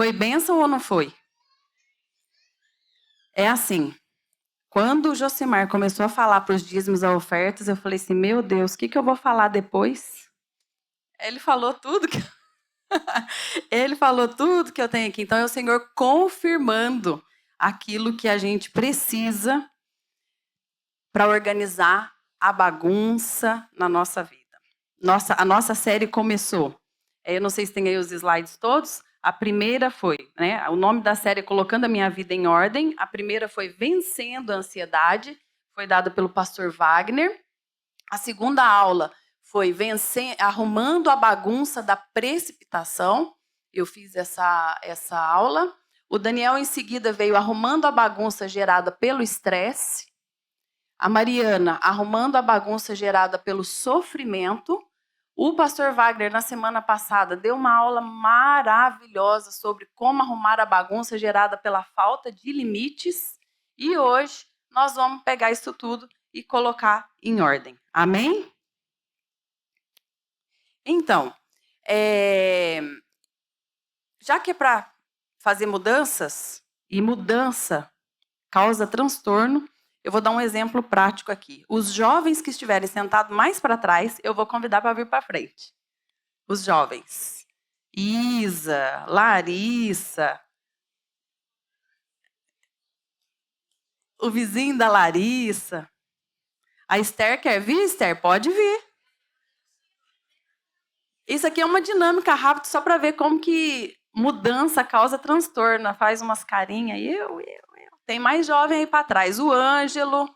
Foi bênção ou não foi? É assim, quando o Josimar começou a falar para os dízimos e ofertas, eu falei assim, meu Deus, o que eu vou falar depois? Ele falou tudo que... Ele falou tudo que eu tenho aqui. Então, é o Senhor confirmando aquilo que a gente precisa para organizar a bagunça na nossa vida. A nossa série começou. Eu não sei se tem aí os slides todos. A primeira foi, né? O nome da série é Colocando a Minha Vida em Ordem. A primeira foi Vencendo a Ansiedade. Foi dada pelo pastor Wagner. A segunda aula foi Arrumando a Bagunça da Precipitação. Eu fiz essa aula. O Daniel, em seguida, veio Arrumando a Bagunça Gerada pelo Estresse. A Mariana, Arrumando a Bagunça Gerada pelo Sofrimento. O pastor Wagner, na semana passada, deu uma aula maravilhosa sobre como arrumar a bagunça gerada pela falta de limites. E hoje nós vamos pegar isso tudo e colocar em ordem. Amém? Então, já que é para fazer mudanças, e mudança causa transtorno, eu vou dar um exemplo prático aqui. Os jovens que estiverem sentados mais para trás, eu vou convidar para vir para frente. Os jovens. Isa, Larissa. O vizinho da Larissa. A Esther quer vir, Esther? Pode vir. Isso aqui é uma dinâmica rápida só para ver como que mudança causa transtorno. Faz umas carinhas. Eu. Tem mais jovem aí para trás. O Ângelo.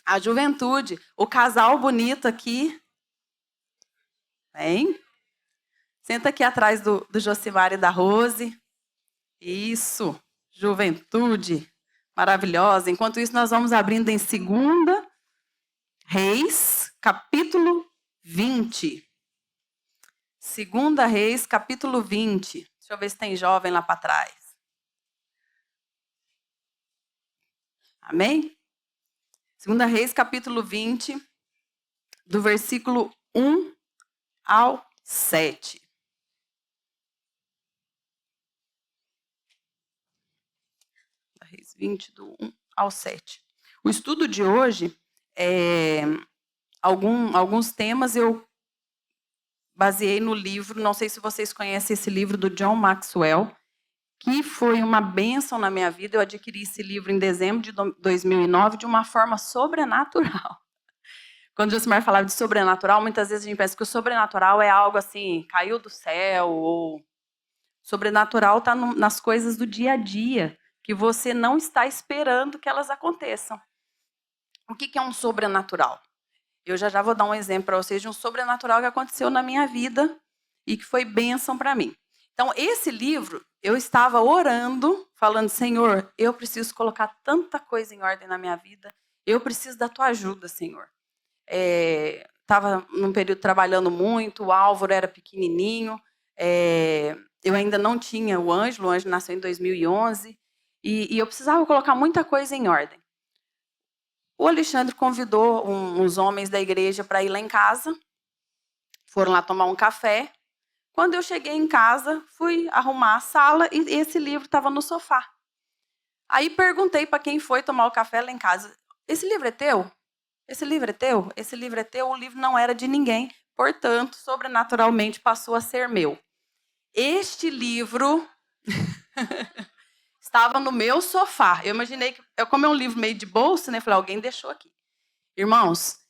A juventude. O casal bonito aqui. Vem. Senta aqui atrás do Josimar e da Rose. Isso. Juventude. Maravilhosa. Enquanto isso, nós vamos abrindo em 2 Reis, capítulo 20. 2 Reis, capítulo 20. Deixa eu ver se tem jovem lá para trás. Amém? 2 Reis, capítulo 20, do versículo 1 ao 7. Reis 20, do 1 ao 7. O estudo de hoje, alguns temas eu baseei no livro, não sei se vocês conhecem esse livro do John Maxwell, que foi uma bênção na minha vida. Eu adquiri esse livro em dezembro de 2009 de uma forma sobrenatural. Quando o Josimar falava de sobrenatural, muitas vezes a gente pensa que o sobrenatural é algo assim, caiu do céu, ou sobrenatural está nas coisas do dia a dia, que você não está esperando que elas aconteçam. O que é um sobrenatural? Eu já vou dar um exemplo para vocês de um sobrenatural que aconteceu na minha vida e que foi bênção para mim. Então, esse livro, eu estava orando, falando, Senhor, eu preciso colocar tanta coisa em ordem na minha vida, eu preciso da tua ajuda, Senhor. Estava num período trabalhando muito, o Álvaro era pequenininho, eu ainda não tinha o Ângelo nasceu em 2011, e eu precisava colocar muita coisa em ordem. O Alexandre convidou uns homens da igreja para ir lá em casa, foram lá tomar um café. Quando eu cheguei em casa, fui arrumar a sala e esse livro estava no sofá. Aí perguntei para quem foi tomar o café lá em casa, esse livro é teu? Esse livro é teu? Esse livro é teu? O livro não era de ninguém, portanto, sobrenaturalmente passou a ser meu. Este livro estava no meu sofá. Eu imaginei que, como é um livro meio de bolso, né? Falei, alguém deixou aqui. Irmãos,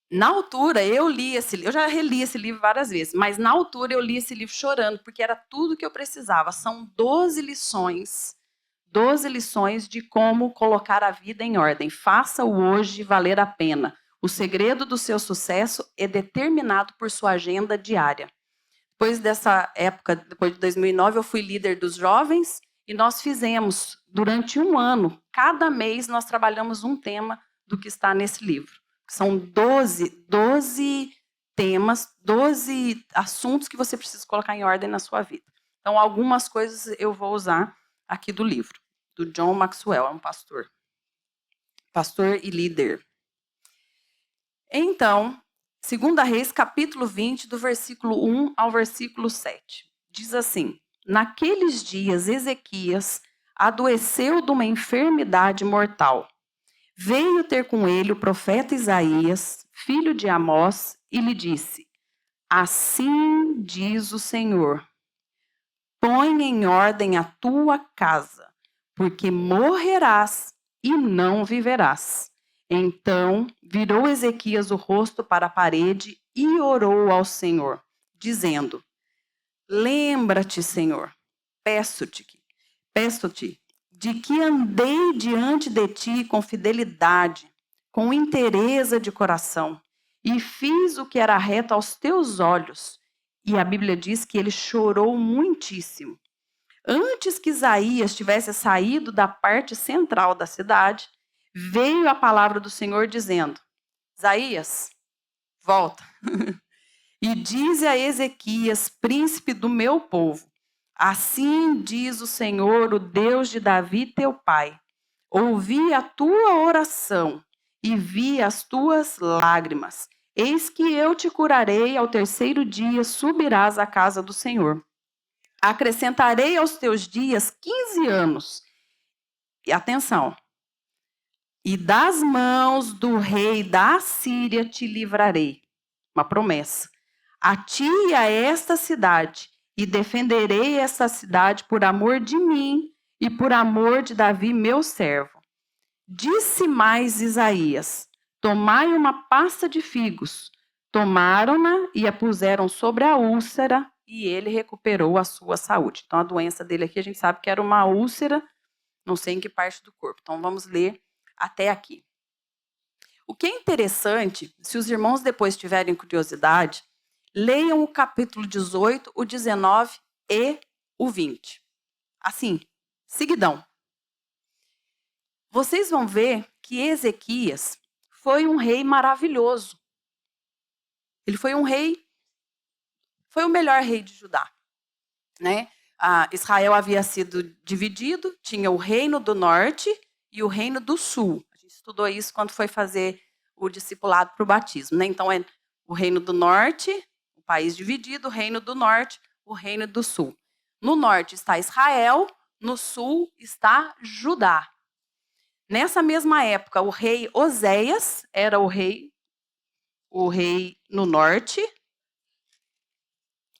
na altura eu li esse livro, eu já reli esse livro várias vezes, mas na altura eu li esse livro chorando, porque era tudo que eu precisava. São 12 lições de como colocar a vida em ordem. Faça-o hoje valer a pena. O segredo do seu sucesso é determinado por sua agenda diária. Depois dessa época, depois de 2009, eu fui líder dos jovens e nós fizemos, durante 1 ano, cada mês nós trabalhamos um tema do que está nesse livro. São 12 temas, 12 assuntos que você precisa colocar em ordem na sua vida. Então, algumas coisas eu vou usar aqui do livro, do John Maxwell, é um pastor. Pastor e líder. Então, 2 Reis, capítulo 20, do versículo 1 ao versículo 7. diz assim: naqueles dias, Ezequias adoeceu de uma enfermidade mortal. Veio ter com ele o profeta Isaías, filho de Amós, e lhe disse: assim diz o Senhor, põe em ordem a tua casa, porque morrerás e não viverás. Então virou Ezequias o rosto para a parede e orou ao Senhor, dizendo: lembra-te, Senhor, peço-te, de que andei diante de ti com fidelidade, com inteireza de coração, e fiz o que era reto aos teus olhos. E a Bíblia diz que ele chorou muitíssimo. Antes que Isaías tivesse saído da parte central da cidade, veio a palavra do Senhor dizendo: Isaías, volta. E dize a Ezequias, príncipe do meu povo: assim diz o Senhor, o Deus de Davi, teu pai: ouvi a tua oração e vi as tuas lágrimas. Eis que eu te curarei, ao terceiro dia subirás à casa do Senhor. Acrescentarei aos teus dias 15 anos. E atenção. E das mãos do rei da Síria te livrarei. Uma promessa. A ti e a esta cidade, e defenderei esta cidade por amor de mim e por amor de Davi, meu servo. Disse mais Isaías: tomai uma pasta de figos. Tomaram-na e a puseram sobre a úlcera, e ele recuperou a sua saúde. Então, a doença dele aqui, a gente sabe que era uma úlcera, não sei em que parte do corpo. Então, vamos ler até aqui. O que é interessante, se os irmãos depois tiverem curiosidade, leiam o capítulo 18, o 19 e o 20. Assim, seguidão. Vocês vão ver que Ezequias foi um rei maravilhoso. Ele foi o melhor rei de Judá, né? Israel havia sido dividido, tinha o reino do norte e o reino do sul. A gente estudou isso quando foi fazer o discipulado para o batismo, né? Então é o reino do norte, o país dividido, o reino do norte, o reino do sul. No norte está Israel, no sul está Judá. Nessa mesma época, o rei Oséias era o rei no norte.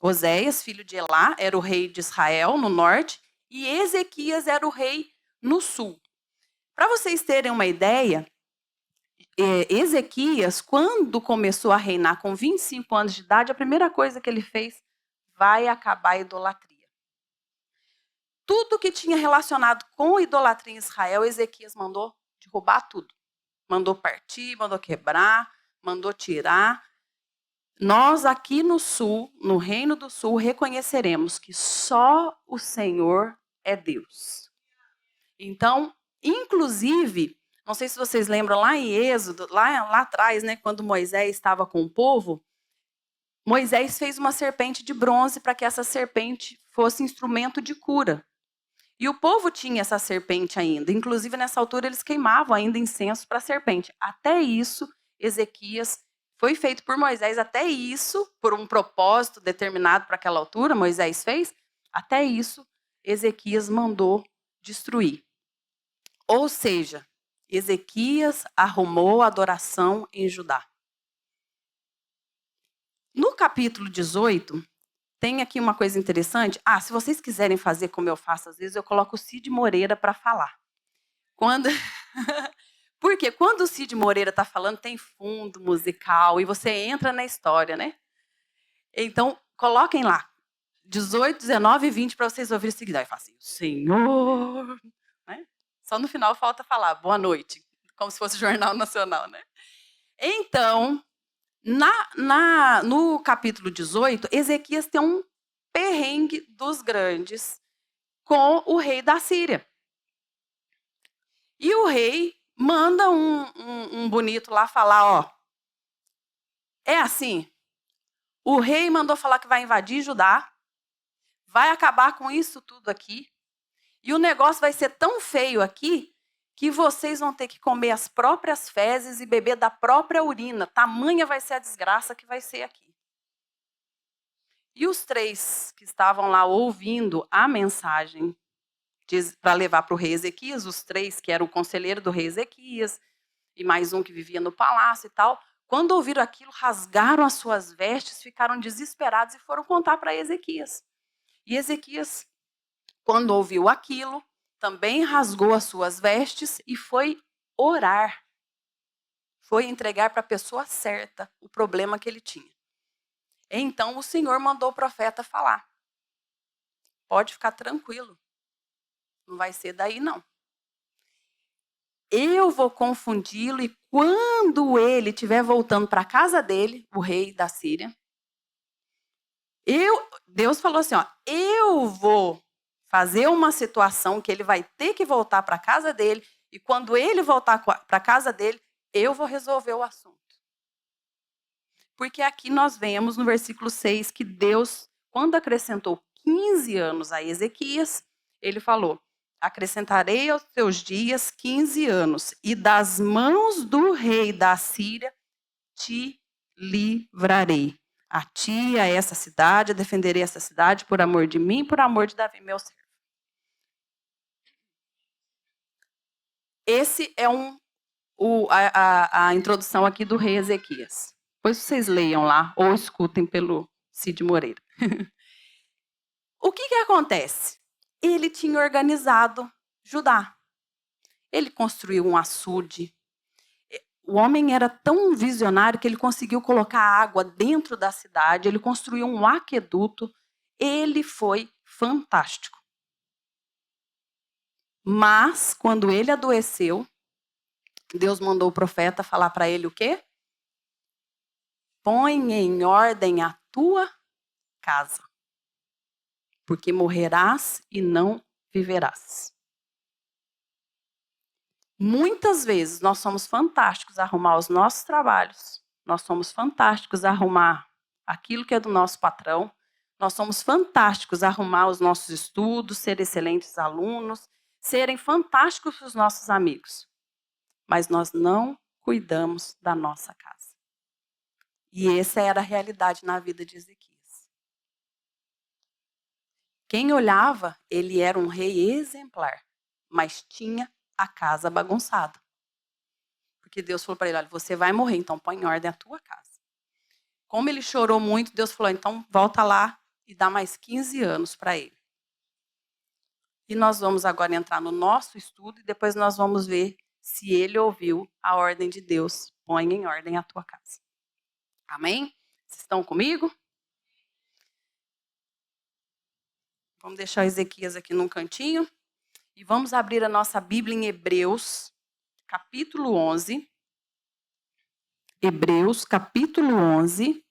Oséias, filho de Elá, era o rei de Israel no norte, e Ezequias era o rei no sul. Para vocês terem uma ideia, Ezequias, quando começou a reinar com 25 anos de idade, a primeira coisa que ele fez, vai acabar a idolatria. Tudo que tinha relacionado com idolatria em Israel, Ezequias mandou derrubar tudo. Mandou partir, mandou quebrar, mandou tirar. Nós aqui no sul, no Reino do Sul, reconheceremos que só o Senhor é Deus. Então, inclusive, não sei se vocês lembram lá em Êxodo, lá atrás, né, quando Moisés estava com o povo, Moisés fez uma serpente de bronze para que essa serpente fosse instrumento de cura. E o povo tinha essa serpente ainda. Inclusive, nessa altura, eles queimavam ainda incenso para a serpente. Até isso, Ezequias foi feito por Moisés. Até isso, por um propósito determinado para aquela altura, Moisés fez. Até isso, Ezequias mandou destruir. Ou seja, Ezequias arrumou a adoração em Judá. No capítulo 18, tem aqui uma coisa interessante. Se vocês quiserem fazer como eu faço, às vezes eu coloco o Cid Moreira para falar. Porque quando o Cid Moreira está falando, tem fundo musical e você entra na história, né? Então, coloquem lá, 18, 19 e 20 para vocês ouvirem seguida. Aí fala assim, Senhor... Né? Só no final falta falar, boa noite, como se fosse Jornal Nacional, né? Então... No capítulo 18, Ezequias tem um perrengue dos grandes com o rei da Síria. E o rei manda um bonito lá falar, é assim, o rei mandou falar que vai invadir Judá, vai acabar com isso tudo aqui, e o negócio vai ser tão feio aqui, que vocês vão ter que comer as próprias fezes e beber da própria urina. Tamanha vai ser a desgraça que vai ser aqui. E os 3 que estavam lá ouvindo a mensagem para levar para o rei Ezequias, os 3 que eram o conselheiro do rei Ezequias, e mais um que vivia no palácio e tal, quando ouviram aquilo, rasgaram as suas vestes, ficaram desesperados e foram contar para Ezequias. E Ezequias, quando ouviu aquilo, também rasgou as suas vestes e foi orar. Foi entregar para a pessoa certa o problema que ele tinha. Então o Senhor mandou o profeta falar. Pode ficar tranquilo. Não vai ser daí, não. Eu vou confundi-lo e quando ele estiver voltando para a casa dele, o rei da Síria, Deus falou assim, ó, eu vou fazer uma situação que ele vai ter que voltar para a casa dele e quando ele voltar para a casa dele, eu vou resolver o assunto. Porque aqui nós vemos no versículo 6 que Deus, quando acrescentou 15 anos a Ezequias, ele falou, acrescentarei aos teus dias 15 anos e das mãos do rei da Síria te livrarei. A ti e a essa cidade, defenderei essa cidade por amor de mim e por amor de Davi, meu servo. Esse é a introdução aqui do rei Ezequias. Depois vocês leiam lá ou escutem pelo Cid Moreira. O que acontece? Ele tinha organizado Judá. Ele construiu um açude. O homem era tão visionário que ele conseguiu colocar água dentro da cidade. Ele construiu um aqueduto. Ele foi fantástico. Mas, quando ele adoeceu, Deus mandou o profeta falar para ele o quê? Põe em ordem a tua casa, porque morrerás e não viverás. Muitas vezes nós somos fantásticos a arrumar os nossos trabalhos, nós somos fantásticos a arrumar aquilo que é do nosso patrão, nós somos fantásticos a arrumar os nossos estudos, ser excelentes alunos, serem fantásticos para os nossos amigos. Mas nós não cuidamos da nossa casa. E essa era a realidade na vida de Ezequias. Quem olhava, ele era um rei exemplar, mas tinha a casa bagunçada. Porque Deus falou para ele, olha, você vai morrer, então põe em ordem a tua casa. Como ele chorou muito, Deus falou, então volta lá e dá mais 15 anos para ele. E nós vamos agora entrar no nosso estudo e depois nós vamos ver se ele ouviu a ordem de Deus. Põe em ordem a tua casa. Amém? Vocês estão comigo? Vamos deixar Ezequias aqui num cantinho. E vamos abrir a nossa Bíblia em Hebreus, capítulo 11. Hebreus, capítulo 11.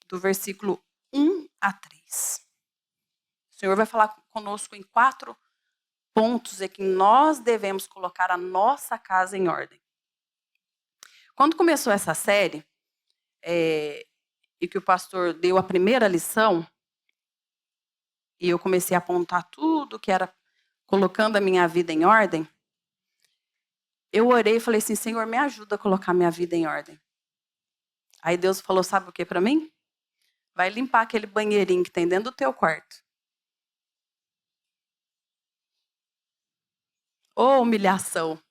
Do versículo 1 a 3. O Senhor vai falar conosco em 4 pontos em que nós devemos colocar a nossa casa em ordem. Quando começou essa série, e que o pastor deu a primeira lição, e eu comecei a apontar tudo que era colocando a minha vida em ordem, eu orei e falei assim, Senhor, me ajuda a colocar minha vida em ordem. Aí Deus falou, sabe o que para mim? Vai limpar aquele banheirinho que tem dentro do teu quarto. Ô, humilhação.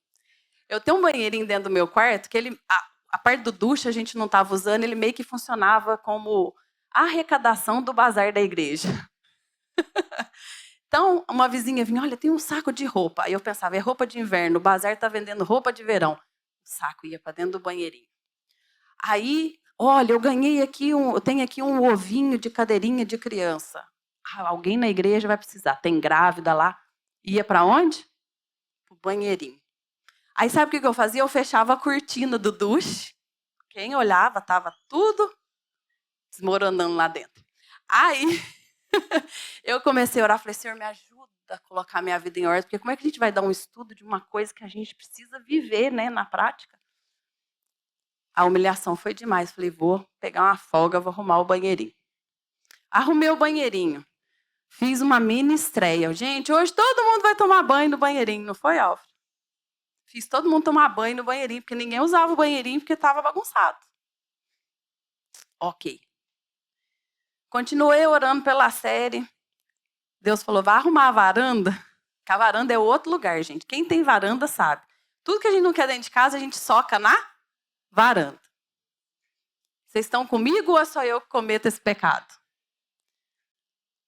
Eu tenho um banheirinho dentro do meu quarto, que ele, a parte do duche a gente não estava usando, ele meio que funcionava como a arrecadação do bazar da igreja. Então, uma vizinha vinha, olha, tem um saco de roupa. Aí eu pensava, é roupa de inverno, o bazar está vendendo roupa de verão. O saco ia para dentro do banheirinho. Aí, olha, eu tenho aqui um ovinho de cadeirinha de criança. Alguém na igreja vai precisar, tem grávida lá. Ia para onde? Para o banheirinho. Aí sabe o que eu fazia? Eu fechava a cortina do duche. Quem olhava, estava tudo desmoronando lá dentro. Aí eu comecei a orar, falei, Senhor, me ajuda a colocar minha vida em ordem, porque como é que a gente vai dar um estudo de uma coisa que a gente precisa viver, né, na prática? A humilhação foi demais. Falei, vou pegar uma folga, vou arrumar o banheirinho. Arrumei o banheirinho. Fiz uma mini estreia. Gente, hoje todo mundo vai tomar banho no banheirinho, não foi, Alfred? Fiz todo mundo tomar banho no banheirinho, porque ninguém usava o banheirinho porque estava bagunçado. Ok. Continuei orando pela série. Deus falou, vai arrumar a varanda. Que a varanda é outro lugar, gente. Quem tem varanda sabe. Tudo que a gente não quer dentro de casa, a gente soca na varanda. Vocês estão comigo ou é só eu que cometo esse pecado?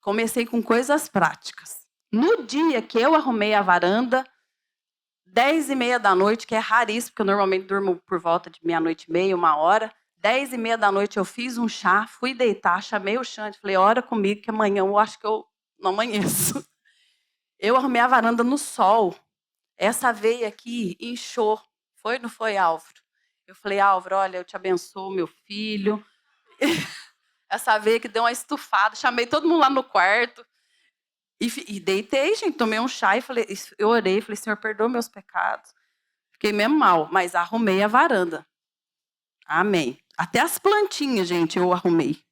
Comecei com coisas práticas. No dia que eu arrumei a varanda, 10h30 da noite, que é raríssimo, porque eu normalmente durmo por volta de 00:30, 1h. 10h30 da noite eu fiz um chá, fui deitar, chamei o Xande, falei, ora comigo que amanhã eu acho que eu não amanheço. Eu arrumei a varanda no sol. Essa veia aqui inchou. Foi ou não foi, Álvaro? Eu falei, Álvaro, olha, eu te abençoo, meu filho. Essa veia que deu uma estufada. Chamei todo mundo lá no quarto. E deitei, gente, tomei um chá e falei, eu orei, falei, Senhor, perdoa meus pecados. Fiquei mesmo mal, mas arrumei a varanda. Amém. Até as plantinhas, gente, eu arrumei.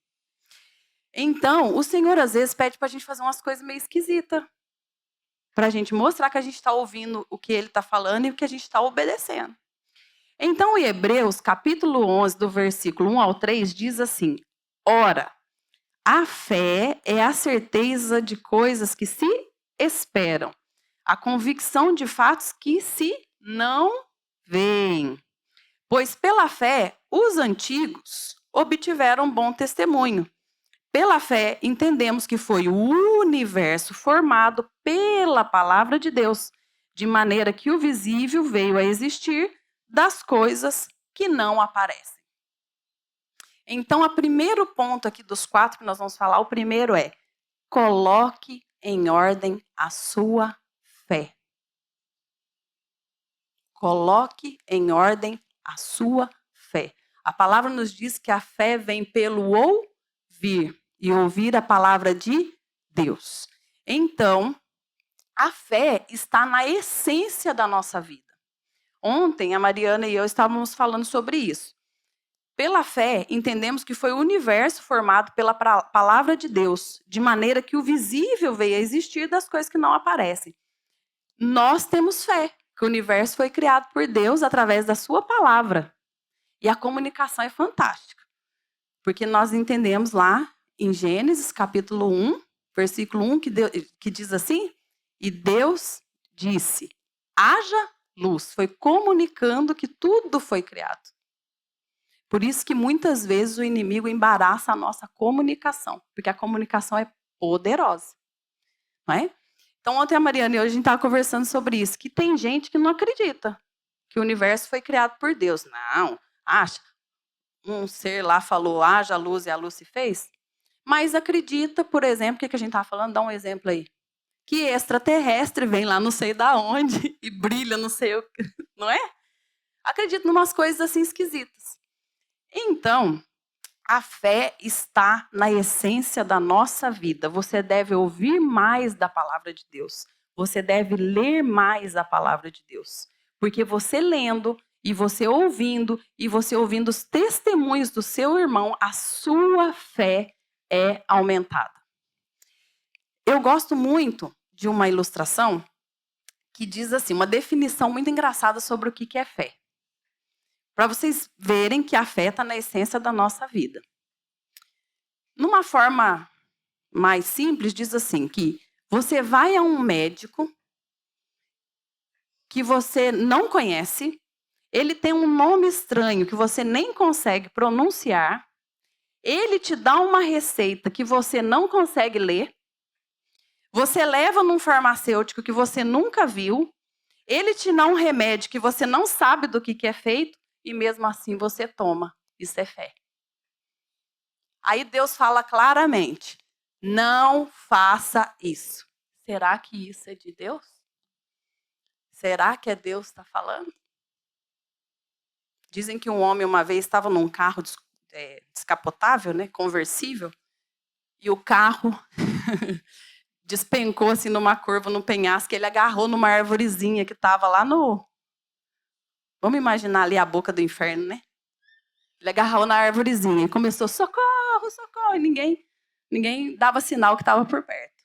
Então, o Senhor às vezes pede para a gente fazer umas coisas meio esquisitas. Para a gente mostrar que a gente está ouvindo o que Ele está falando e o que a gente está obedecendo. Então, em Hebreus, capítulo 11, do versículo 1 ao 3, diz assim, ora, a fé é a certeza de coisas que se esperam, a convicção de fatos que se não veem. Pois pela fé, os antigos obtiveram bom testemunho. Pela fé, entendemos que foi o universo formado pela palavra de Deus, de maneira que o visível veio a existir das coisas que não aparecem. Então, o primeiro ponto aqui dos 4 que nós vamos falar, o primeiro é: coloque em ordem a sua fé. Coloque em ordem a sua fé. A palavra nos diz que a fé vem pelo ouvir, e ouvir a palavra de Deus. Então, a fé está na essência da nossa vida. Ontem, a Mariana e eu estávamos falando sobre isso. Pela fé, entendemos que foi o universo formado pela palavra de Deus, de maneira que o visível veio a existir das coisas que não aparecem. Nós temos fé que o universo foi criado por Deus através da sua palavra. E a comunicação é fantástica. Porque nós entendemos lá em Gênesis, capítulo 1, versículo 1, que diz assim, e Deus disse, haja luz. Foi comunicando que tudo foi criado. Por isso que muitas vezes o inimigo embaraça a nossa comunicação, porque a comunicação é poderosa. Não é? Então, ontem a Mariana e hoje a gente estava conversando sobre isso, que tem gente que não acredita que o universo foi criado por Deus. Não, acha. Um ser lá falou, haja luz e a luz se fez. Mas acredita, por exemplo, o que a gente estava falando? Dá um exemplo aí. Que extraterrestre vem lá não sei da onde e brilha não sei o que, não é? Acredita em umas coisas assim esquisitas. Então, a fé está na essência da nossa vida. Você deve ouvir mais da palavra de Deus. Você deve ler mais a palavra de Deus. Porque você lendo e você ouvindo os testemunhos do seu irmão, a sua fé é aumentada. Eu gosto muito de uma ilustração que diz assim, uma definição muito engraçada sobre o que é fé. Para vocês verem que a fé está na essência da nossa vida. Numa forma mais simples, diz assim, que você vai a um médico que você não conhece, ele tem um nome estranho que você nem consegue pronunciar, ele te dá uma receita que você não consegue ler, você leva num farmacêutico que você nunca viu, ele te dá um remédio que você não sabe do que é feito, e mesmo assim você toma. Isso é fé. Aí Deus fala claramente, não faça isso. Será que isso é de Deus? Será que é Deus que está falando? Dizem que um homem uma vez estava num carro descapotável, né, conversível, e o carro despencou assim numa curva, num penhasco, ele agarrou numa arvorezinha que estava lá no... Vamos imaginar ali a boca do inferno, né? Ele agarrou na arvorezinha e começou, socorro, socorro, e ninguém dava sinal que estava por perto.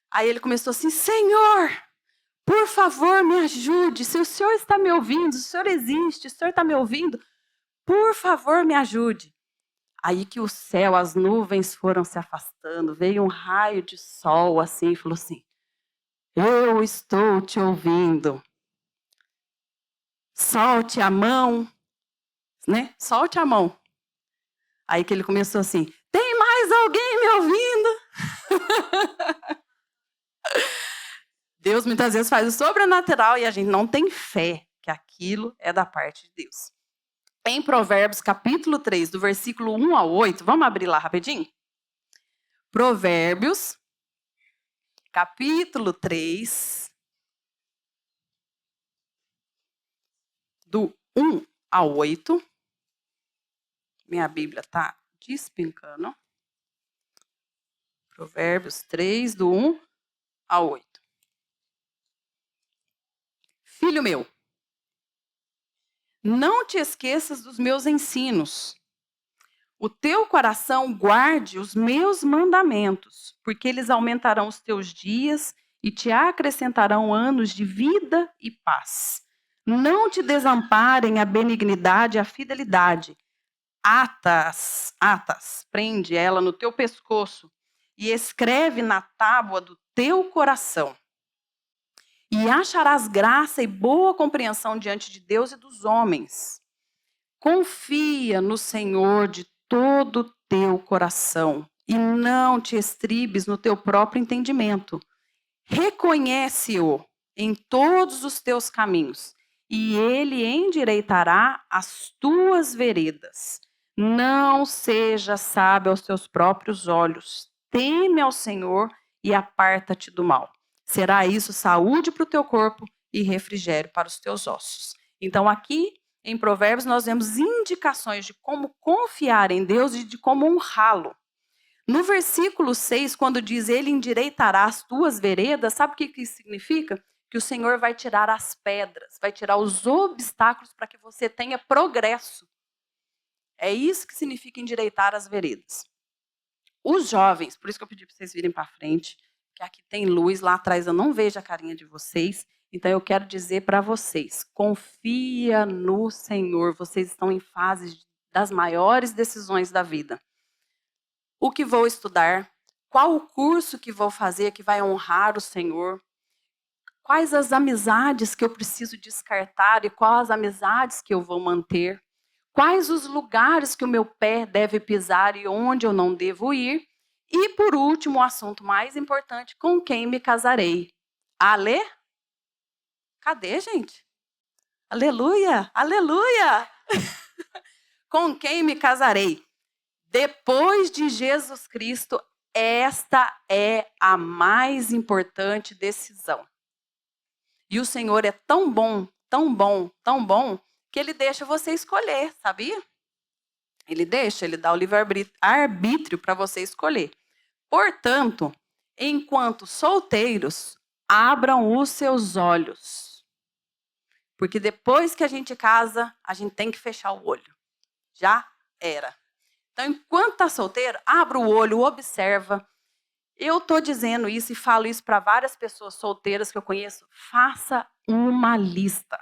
Aí ele começou assim, Senhor, Por favor, me ajude. Se o senhor está me ouvindo, se o senhor existe, se o senhor está me ouvindo, por favor, me ajude. Aí que o céu, as nuvens foram se afastando, veio um raio de sol assim e falou assim: eu estou te ouvindo. Solte a mão, né? Solte a mão. Aí que ele começou assim: tem mais alguém me ouvindo? Deus muitas vezes faz o sobrenatural e a gente não tem fé que aquilo é da parte de Deus. Em Provérbios, capítulo 3, do versículo 1 ao 8, vamos abrir lá rapidinho? Provérbios, capítulo 3, do 1 ao 8. Minha Bíblia está despencando. Provérbios 3, do 1 ao 8. Filho meu, não te esqueças dos meus ensinos. O teu coração guarde os meus mandamentos, porque eles aumentarão os teus dias e te acrescentarão anos de vida e paz. Não te desamparem a benignidade e a fidelidade. Atas, prende ela no teu pescoço e escreve na tábua do teu coração. E acharás graça e boa compreensão diante de Deus e dos homens. Confia no Senhor de todo o teu coração e não te estribes no teu próprio entendimento. Reconhece-o em todos os teus caminhos e ele endireitará as tuas veredas. Não seja sábio aos teus próprios olhos. Teme ao Senhor e aparta-te do mal. Será isso saúde para o teu corpo e refrigério para os teus ossos. Então aqui em Provérbios nós vemos indicações de como confiar em Deus e de como honrá-lo. No versículo 6, quando diz ele endireitará as tuas veredas, sabe o que isso significa? Que o Senhor vai tirar as pedras, vai tirar os obstáculos para que você tenha progresso. É isso que significa endireitar as veredas. Os jovens, por isso que eu pedi para vocês virem para frente, que aqui tem luz, lá atrás eu não vejo a carinha de vocês, então eu quero dizer para vocês, confia no Senhor, vocês estão em fases das maiores decisões da vida. O que vou estudar? Qual o curso que vou fazer que vai honrar o Senhor? Quais as amizades que eu preciso descartar e quais as amizades que eu vou manter? Quais os lugares que o meu pé deve pisar e onde eu não devo ir? E, por último, o assunto mais importante, com quem me casarei? Ale? Cadê, gente? Aleluia! Aleluia! Com quem me casarei? Depois de Jesus Cristo, esta é a mais importante decisão. E o Senhor é tão bom, tão bom, tão bom, que Ele deixa você escolher, sabia? Ele dá o livre-arbítrio para você escolher. Portanto, enquanto solteiros, abram os seus olhos. Porque depois que a gente casa, a gente tem que fechar o olho. Já era. Então, enquanto está solteiro, abra o olho, observa. Eu estou dizendo isso e falo isso para várias pessoas solteiras que eu conheço. Faça uma lista.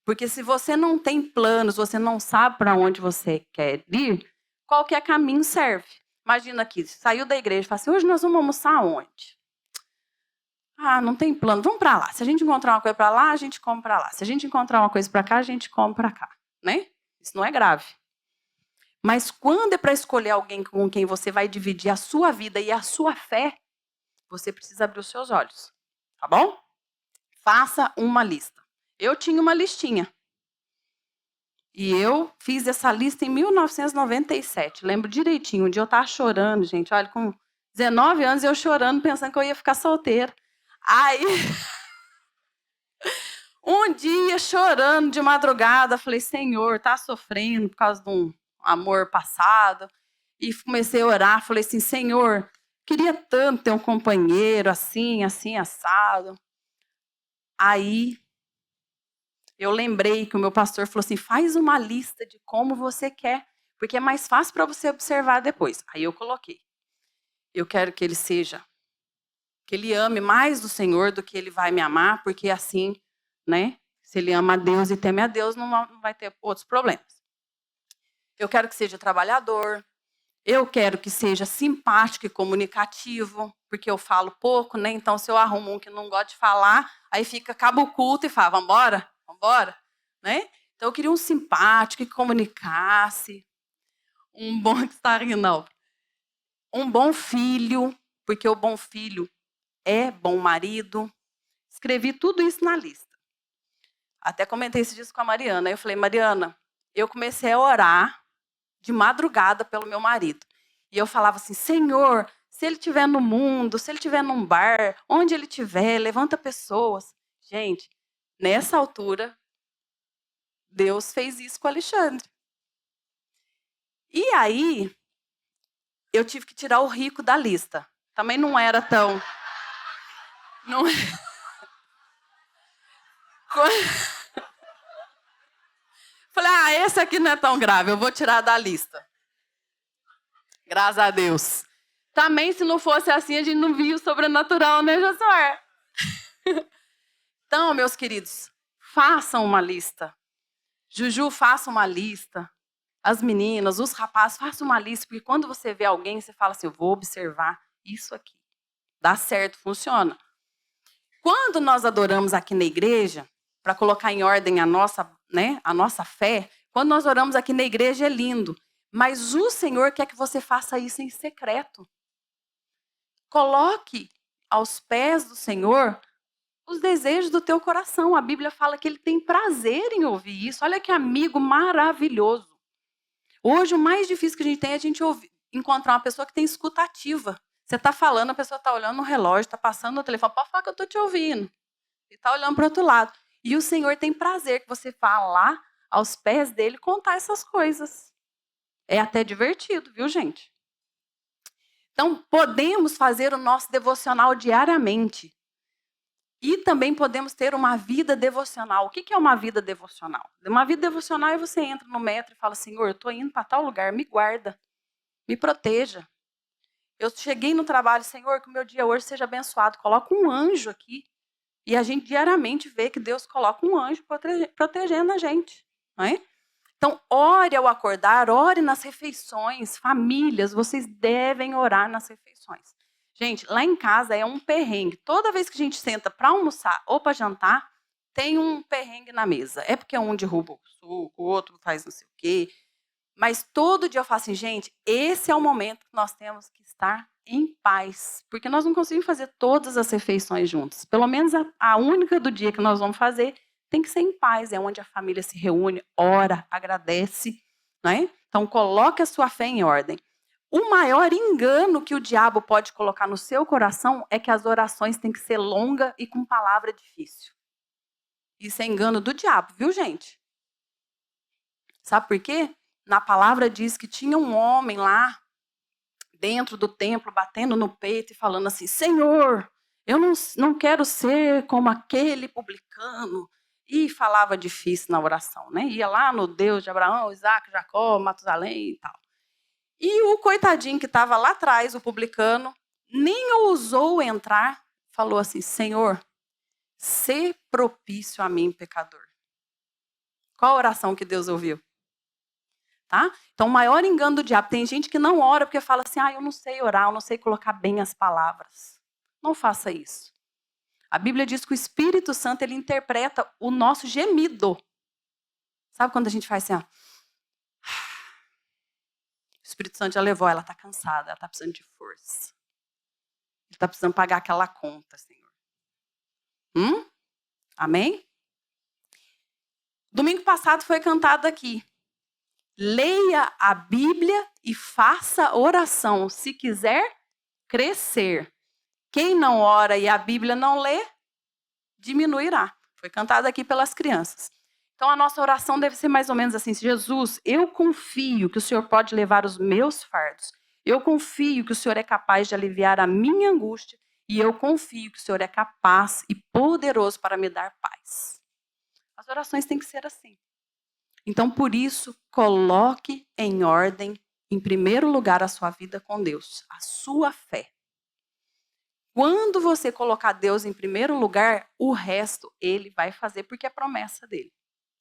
Porque se você não tem planos, você não sabe para onde você quer ir, qualquer caminho serve. Imagina aqui, saiu da igreja e fala assim, hoje nós vamos almoçar aonde? Ah, não tem plano, vamos para lá. Se a gente encontrar uma coisa para lá, a gente come para lá. Se a gente encontrar uma coisa para cá, a gente come para cá. Né? Isso não é grave. Mas quando é para escolher alguém com quem você vai dividir a sua vida e a sua fé, você precisa abrir os seus olhos. Tá bom? Faça uma lista. Eu tinha uma listinha. E eu fiz essa lista em 1997. Lembro direitinho. Um dia eu estava chorando, gente. Olha, com 19 anos eu chorando, pensando que eu ia ficar solteira. Aí, um dia, chorando de madrugada, falei, Senhor, tá sofrendo por causa de um amor passado. E comecei a orar, falei assim, Senhor, queria tanto ter um companheiro assim, assim, assado. Aí, eu lembrei que o meu pastor falou assim, faz uma lista de como você quer, porque é mais fácil para você observar depois. Aí eu coloquei. Eu quero que ele seja que ele ame mais o Senhor do que ele vai me amar, porque assim, né? Se ele ama a Deus e teme a Deus, não vai ter outros problemas. Eu quero que seja trabalhador. Eu quero que seja simpático e comunicativo, porque eu falo pouco, né? Então, se eu arrumo um que não gosta de falar, aí acaba o culto e fala, vambora, né? Então, eu queria um simpático que comunicasse, um bom que está rindo, não. Um bom filho, porque o bom filho é bom marido. Escrevi tudo isso na lista. Até comentei esse disso com a Mariana. Aí eu falei, Mariana, eu comecei a orar de madrugada pelo meu marido. E eu falava assim, Senhor, se ele estiver no mundo, se ele estiver num bar, onde ele estiver, levanta pessoas. Gente, nessa altura, Deus fez isso com o Alexandre. E aí, eu tive que tirar o rico da lista. Também não era tão... Não... Falei, esse aqui não é tão grave, eu vou tirar da lista. Graças a Deus. Também, se não fosse assim, a gente não via o sobrenatural, né, Josué? Então, meus queridos, façam uma lista. Juju, faça uma lista. As meninas, os rapazes, façam uma lista, porque quando você vê alguém, você fala assim, eu vou observar isso aqui. Dá certo, funciona. Quando nós adoramos aqui na igreja, para colocar em ordem a nossa fé, quando nós oramos aqui na igreja é lindo, mas o Senhor quer que você faça isso em secreto. Coloque aos pés do Senhor os desejos do teu coração. A Bíblia fala que ele tem prazer em ouvir isso. Olha que amigo maravilhoso. Hoje o mais difícil que a gente tem é a gente encontrar uma pessoa que tem escuta ativa. Você está falando, a pessoa está olhando no relógio, está passando no telefone, pode falar que eu estou te ouvindo. E está olhando para o outro lado. E o Senhor tem prazer que você vá lá aos pés dele contar essas coisas. É até divertido, viu, gente? Então, podemos fazer o nosso devocional diariamente. E também podemos ter uma vida devocional. O que é uma vida devocional? Uma vida devocional é você entra no metro e fala, Senhor, eu estou indo para tal lugar, me guarda, me proteja. Eu cheguei no trabalho, Senhor, que o meu dia hoje seja abençoado. Coloca um anjo aqui. E a gente diariamente vê que Deus coloca um anjo protegendo a gente. Não é? Então, ore ao acordar, ore nas refeições. Famílias, vocês devem orar nas refeições. Gente, lá em casa é um perrengue. Toda vez que a gente senta para almoçar ou para jantar, tem um perrengue na mesa. É porque um derruba o suco, o outro faz não sei o quê. Mas todo dia eu falo assim, gente, esse é o momento que nós temos que estar em paz. Porque nós não conseguimos fazer todas as refeições juntos. Pelo menos a única do dia que nós vamos fazer tem que ser em paz. É onde a família se reúne, ora, agradece. Né? Então, coloque a sua fé em ordem. O maior engano que o diabo pode colocar no seu coração é que as orações têm que ser longas e com palavra difícil. Isso é engano do diabo, viu, gente? Sabe por quê? Na palavra diz que tinha um homem lá dentro do templo, batendo no peito e falando assim, Senhor, eu não quero ser como aquele publicano. E falava difícil na oração, né? Ia lá no Deus de Abraão, Isaac, Jacó, Matusalém e tal. E o coitadinho que estava lá atrás, o publicano, nem ousou entrar, falou assim, Senhor, sê propício a mim, pecador. Qual a oração que Deus ouviu? Tá? Então, o maior engano do diabo, tem gente que não ora porque fala assim, eu não sei orar, eu não sei colocar bem as palavras. Não faça isso. A Bíblia diz que o Espírito Santo, ele interpreta o nosso gemido. Sabe quando a gente faz assim, ó? O Espírito Santo já levou, ela está cansada, ela está precisando de força. Ele está precisando pagar aquela conta, Senhor. Amém? Domingo passado foi cantado aqui. Leia a Bíblia e faça oração, se quiser crescer. Quem não ora e a Bíblia não lê, diminuirá. Foi cantado aqui pelas crianças. Então, a nossa oração deve ser mais ou menos assim, Jesus, eu confio que o Senhor pode levar os meus fardos. Eu confio que o Senhor é capaz de aliviar a minha angústia e eu confio que o Senhor é capaz e poderoso para me dar paz. As orações têm que ser assim. Então, por isso, coloque em ordem, em primeiro lugar, a sua vida com Deus, a sua fé. Quando você colocar Deus em primeiro lugar, o resto ele vai fazer, porque é promessa dele.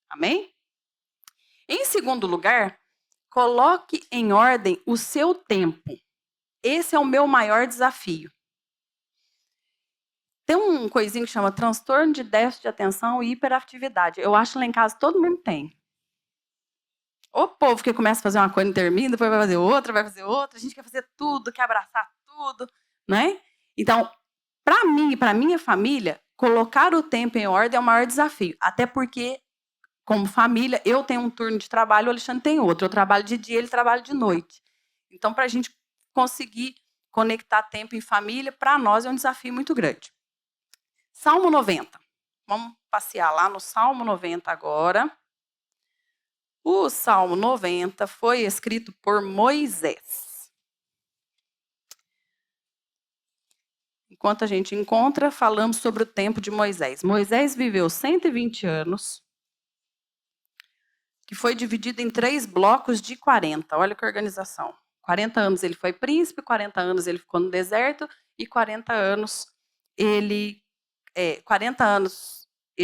Amém? Em segundo lugar, coloque em ordem o seu tempo. Esse é o meu maior desafio. Tem um coisinho que chama transtorno de déficit de atenção e hiperatividade. Eu acho que lá em casa todo mundo tem. O povo que começa a fazer uma coisa e não termina, depois vai fazer outra, a gente quer fazer tudo, quer abraçar tudo, né? Então, para mim e para minha família, colocar o tempo em ordem é o maior desafio. Até porque, como família, eu tenho um turno de trabalho, o Alexandre tem outro. Eu trabalho de dia, ele trabalha de noite. Então, para a gente conseguir conectar tempo em família, para nós é um desafio muito grande. Salmo 90. Vamos passear lá no Salmo 90 agora. O Salmo 90 foi escrito por Moisés. Enquanto a gente encontra, falamos sobre o tempo de Moisés. Moisés viveu 120 anos, que foi dividido em 3 blocos de 40. Olha que organização. 40 anos ele foi príncipe, 40 anos ele ficou no deserto e 40 anos ele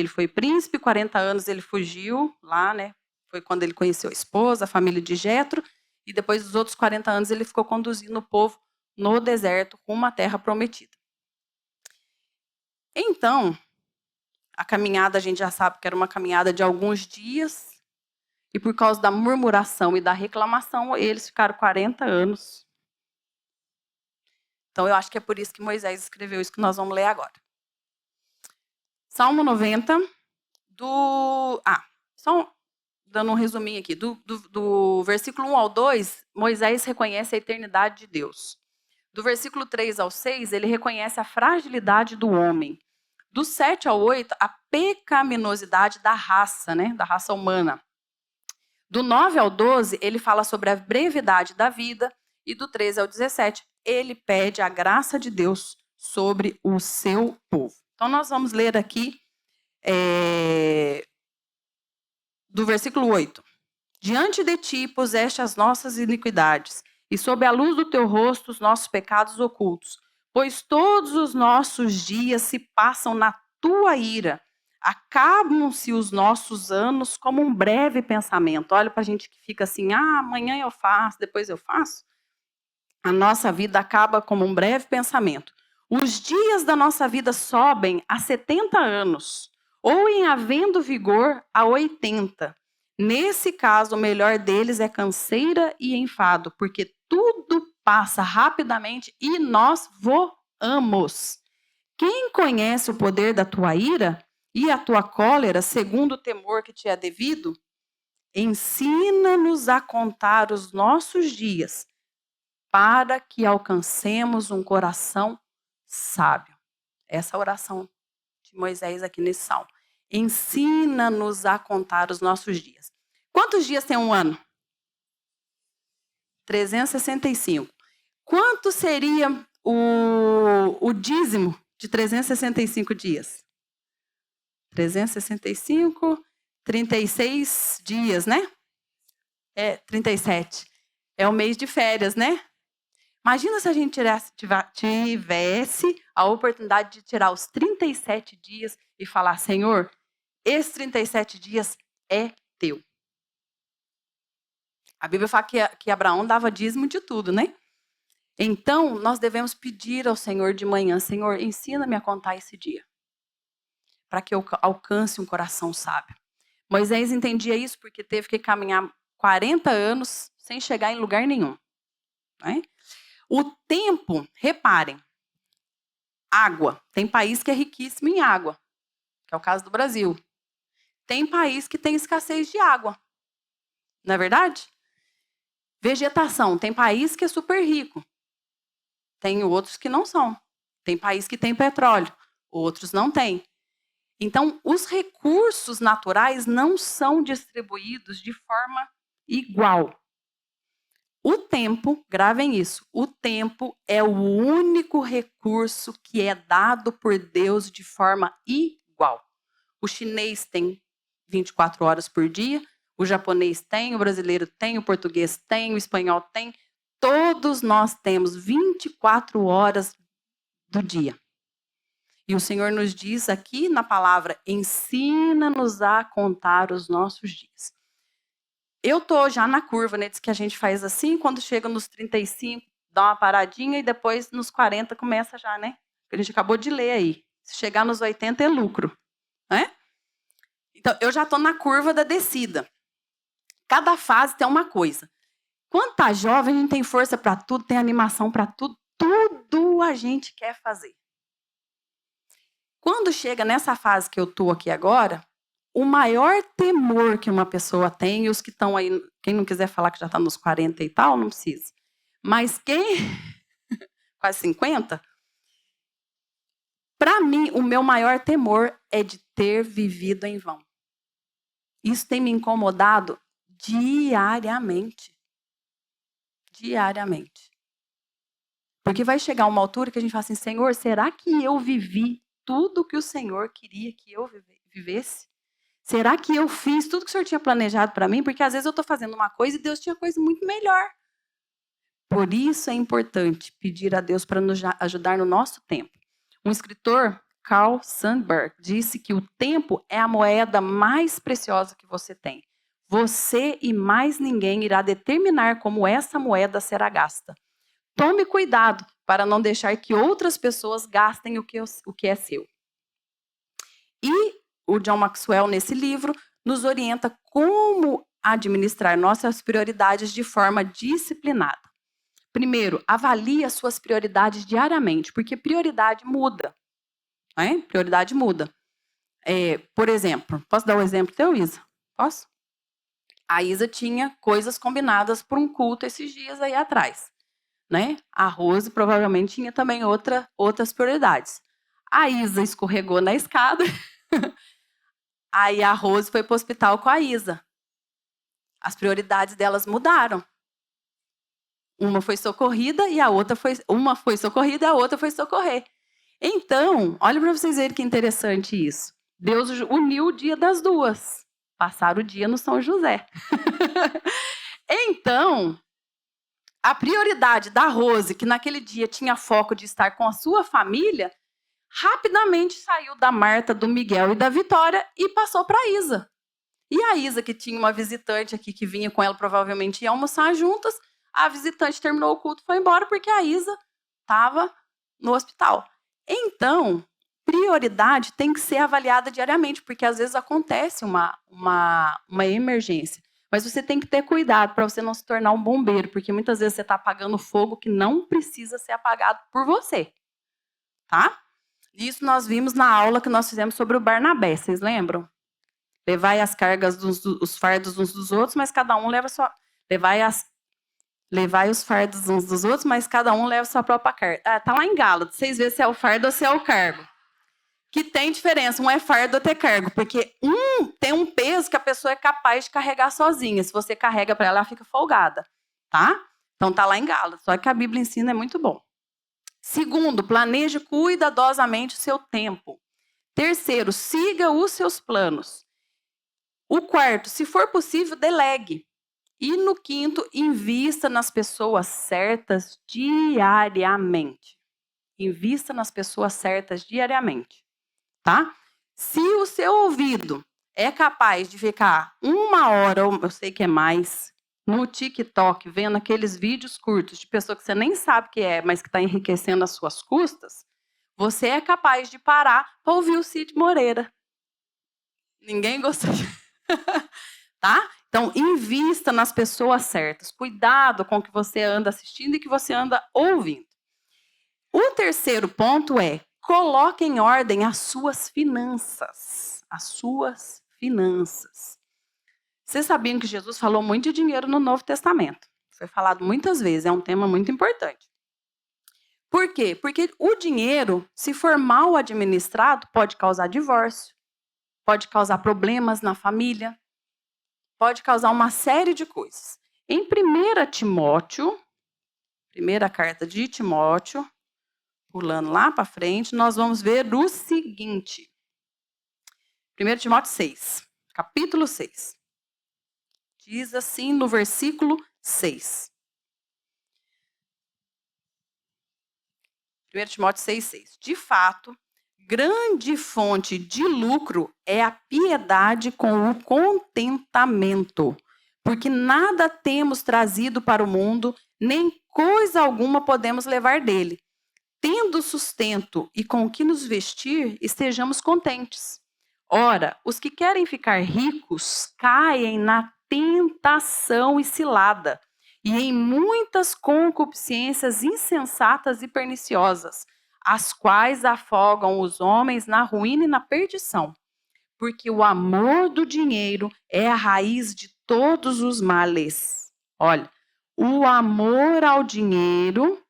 foi príncipe, 40 anos ele fugiu lá, né? Foi quando ele conheceu a esposa, a família de Jetro, e depois dos outros 40 anos ele ficou conduzindo o povo no deserto com uma terra prometida. Então, a caminhada a gente já sabe que era uma caminhada de alguns dias, e por causa da murmuração e da reclamação, eles ficaram 40 anos. Então, eu acho que é por isso que Moisés escreveu isso que nós vamos ler agora. Salmo 90, só dando um resuminho aqui. Do versículo 1 ao 2, Moisés reconhece a eternidade de Deus. Do versículo 3 ao 6, ele reconhece a fragilidade do homem. Do 7 ao 8, a pecaminosidade da raça, né, da raça humana. Do 9 ao 12, ele fala sobre a brevidade da vida. E do 13 ao 17, ele pede a graça de Deus sobre o seu povo. Então, nós vamos ler aqui do versículo 8. Diante de ti puseste as nossas iniquidades, e sob a luz do teu rosto os nossos pecados ocultos. Pois todos os nossos dias se passam na tua ira. Acabam-se os nossos anos como um breve pensamento. Olha para a gente que fica assim, amanhã eu faço, depois eu faço. A nossa vida acaba como um breve pensamento. Os dias da nossa vida sobem a 70 anos, ou em havendo vigor a 80. Nesse caso, o melhor deles é canseira e enfado, porque tudo passa rapidamente e nós voamos. Quem conhece o poder da tua ira e a tua cólera, segundo o temor que te é devido? Ensina-nos a contar os nossos dias, para que alcancemos um coração sábio. Essa oração de Moisés aqui nesse salmo. Ensina-nos a contar os nossos dias. Quantos dias tem um ano? 365. Quanto seria o dízimo de 365 dias? 365, 36 dias, né? 37. É o mês de férias, né? Imagina se a gente tivesse a oportunidade de tirar os 37 dias e falar, Senhor, esses 37 dias é teu. A Bíblia fala que Abraão dava dízimo de tudo, né? Então, nós devemos pedir ao Senhor de manhã, Senhor, ensina-me a contar esse dia, para que eu alcance um coração sábio. Moisés entendia isso porque teve que caminhar 40 anos sem chegar em lugar nenhum. Né? O tempo, reparem, água. Tem país que é riquíssimo em água, que é o caso do Brasil. Tem país que tem escassez de água. Não é verdade? Vegetação. Tem país que é super rico. Tem outros que não são. Tem país que tem petróleo. Outros não têm. Então, os recursos naturais não são distribuídos de forma igual. O tempo, gravem isso, o tempo é o único recurso que é dado por Deus de forma igual. O chinês tem 24 horas por dia, o japonês tem, o brasileiro tem, o português tem, o espanhol tem. Todos nós temos 24 horas do dia. E o Senhor nos diz aqui na palavra, ensina-nos a contar os nossos dias. Eu tô já na curva, né? Diz que a gente faz assim, quando chega nos 35, dá uma paradinha e depois nos 40 começa já, né? A gente acabou de ler aí. Se chegar nos 80 é lucro, né? Então, eu já tô na curva da descida. Cada fase tem uma coisa. Quando tá jovem, a gente tem força para tudo, tem animação para tudo, tudo a gente quer fazer. Quando chega nessa fase que eu tô aqui agora, o maior temor que uma pessoa tem, e os que estão aí, quem não quiser falar que já está nos 40 e tal, não precisa. Mas quem, quase 50, para mim, o meu maior temor é de ter vivido em vão. Isso tem me incomodado diariamente. Diariamente. Porque vai chegar uma altura que a gente fala assim, Senhor, será que eu vivi tudo que o Senhor queria que eu vivesse? Será que eu fiz tudo que o Senhor tinha planejado para mim? Porque às vezes eu estou fazendo uma coisa e Deus tinha coisa muito melhor. Por isso é importante pedir a Deus para nos ajudar no nosso tempo. Um escritor, Carl Sandburg, disse que o tempo é a moeda mais preciosa que você tem. Você e mais ninguém irá determinar como essa moeda será gasta. Tome cuidado para não deixar que outras pessoas gastem o que é seu. E o John Maxwell, nesse livro, nos orienta como administrar nossas prioridades de forma disciplinada. Primeiro, avalie as suas prioridades diariamente, porque prioridade muda. Né? Prioridade muda. Por exemplo, posso dar um exemplo teu, Isa? Posso? A Isa tinha coisas combinadas para um culto esses dias aí atrás. Né? A Rose provavelmente tinha também outras prioridades. A Isa escorregou na escada. Aí a Rose foi para o hospital com a Isa. As prioridades delas mudaram. Uma foi socorrida e a outra foi. Uma foi socorrida e a outra foi socorrer. Então, olha para vocês verem que interessante isso. Deus uniu o dia das duas. Passaram o dia no São José. Então, a prioridade da Rose, que naquele dia tinha foco de estar com a sua família, rapidamente saiu da Marta, do Miguel e da Vitória e passou para a Isa. E a Isa, que tinha uma visitante aqui que vinha com ela, provavelmente ia almoçar juntas, a visitante terminou o culto e foi embora porque a Isa estava no hospital. Então, prioridade tem que ser avaliada diariamente, porque às vezes acontece uma emergência. Mas você tem que ter cuidado para você não se tornar um bombeiro, porque muitas vezes você está apagando fogo que não precisa ser apagado por você. Tá? Isso nós vimos na aula que nós fizemos sobre o Barnabé, vocês lembram? Levai as cargas, os fardos uns dos outros, mas cada um leva sua... Levai os fardos uns dos outros, mas cada um leva sua própria carga. Tá lá em Gálatas, vocês vêem se é o fardo ou se é o cargo. Que tem diferença, um é fardo ou ter cargo, porque um tem um peso que a pessoa é capaz de carregar sozinha. Se você carrega para ela, ela fica folgada, tá? Então tá lá em Gálatas, só que a Bíblia ensina é muito bom. Segundo, planeje cuidadosamente o seu tempo. Terceiro, siga os seus planos. O quarto, se for possível, delegue. E no quinto, invista nas pessoas certas diariamente. Invista nas pessoas certas diariamente, tá? Se o seu ouvido é capaz de ficar 1 hora, ou eu sei que é mais, no TikTok, vendo aqueles vídeos curtos de pessoa que você nem sabe que é, mas que está enriquecendo as suas custas, você é capaz de parar para ouvir o Cid Moreira. Ninguém gostou de... Tá? Então, invista nas pessoas certas. Cuidado com o que você anda assistindo e que você anda ouvindo. O terceiro ponto é: coloque em ordem as suas finanças. As suas finanças. Vocês sabiam que Jesus falou muito de dinheiro no Novo Testamento? Foi falado muitas vezes, é um tema muito importante. Por quê? Porque o dinheiro, se for mal administrado, pode causar divórcio, pode causar problemas na família, pode causar uma série de coisas. Em 1 Timóteo, primeira carta de Timóteo, pulando lá para frente, nós vamos ver o seguinte. 1 Timóteo 6, capítulo 6. Diz assim no versículo 6. 1 Timóteo 6, 6. De fato, grande fonte de lucro é a piedade com o contentamento, porque nada temos trazido para o mundo, nem coisa alguma podemos levar dele. Tendo sustento e com o que nos vestir, estejamos contentes. Ora, os que querem ficar ricos caem na tentação e cilada, e em muitas concupiscências insensatas e perniciosas, as quais afogam os homens na ruína e na perdição. Porque o amor do dinheiro é a raiz de todos os males. Olha, o amor ao dinheiro,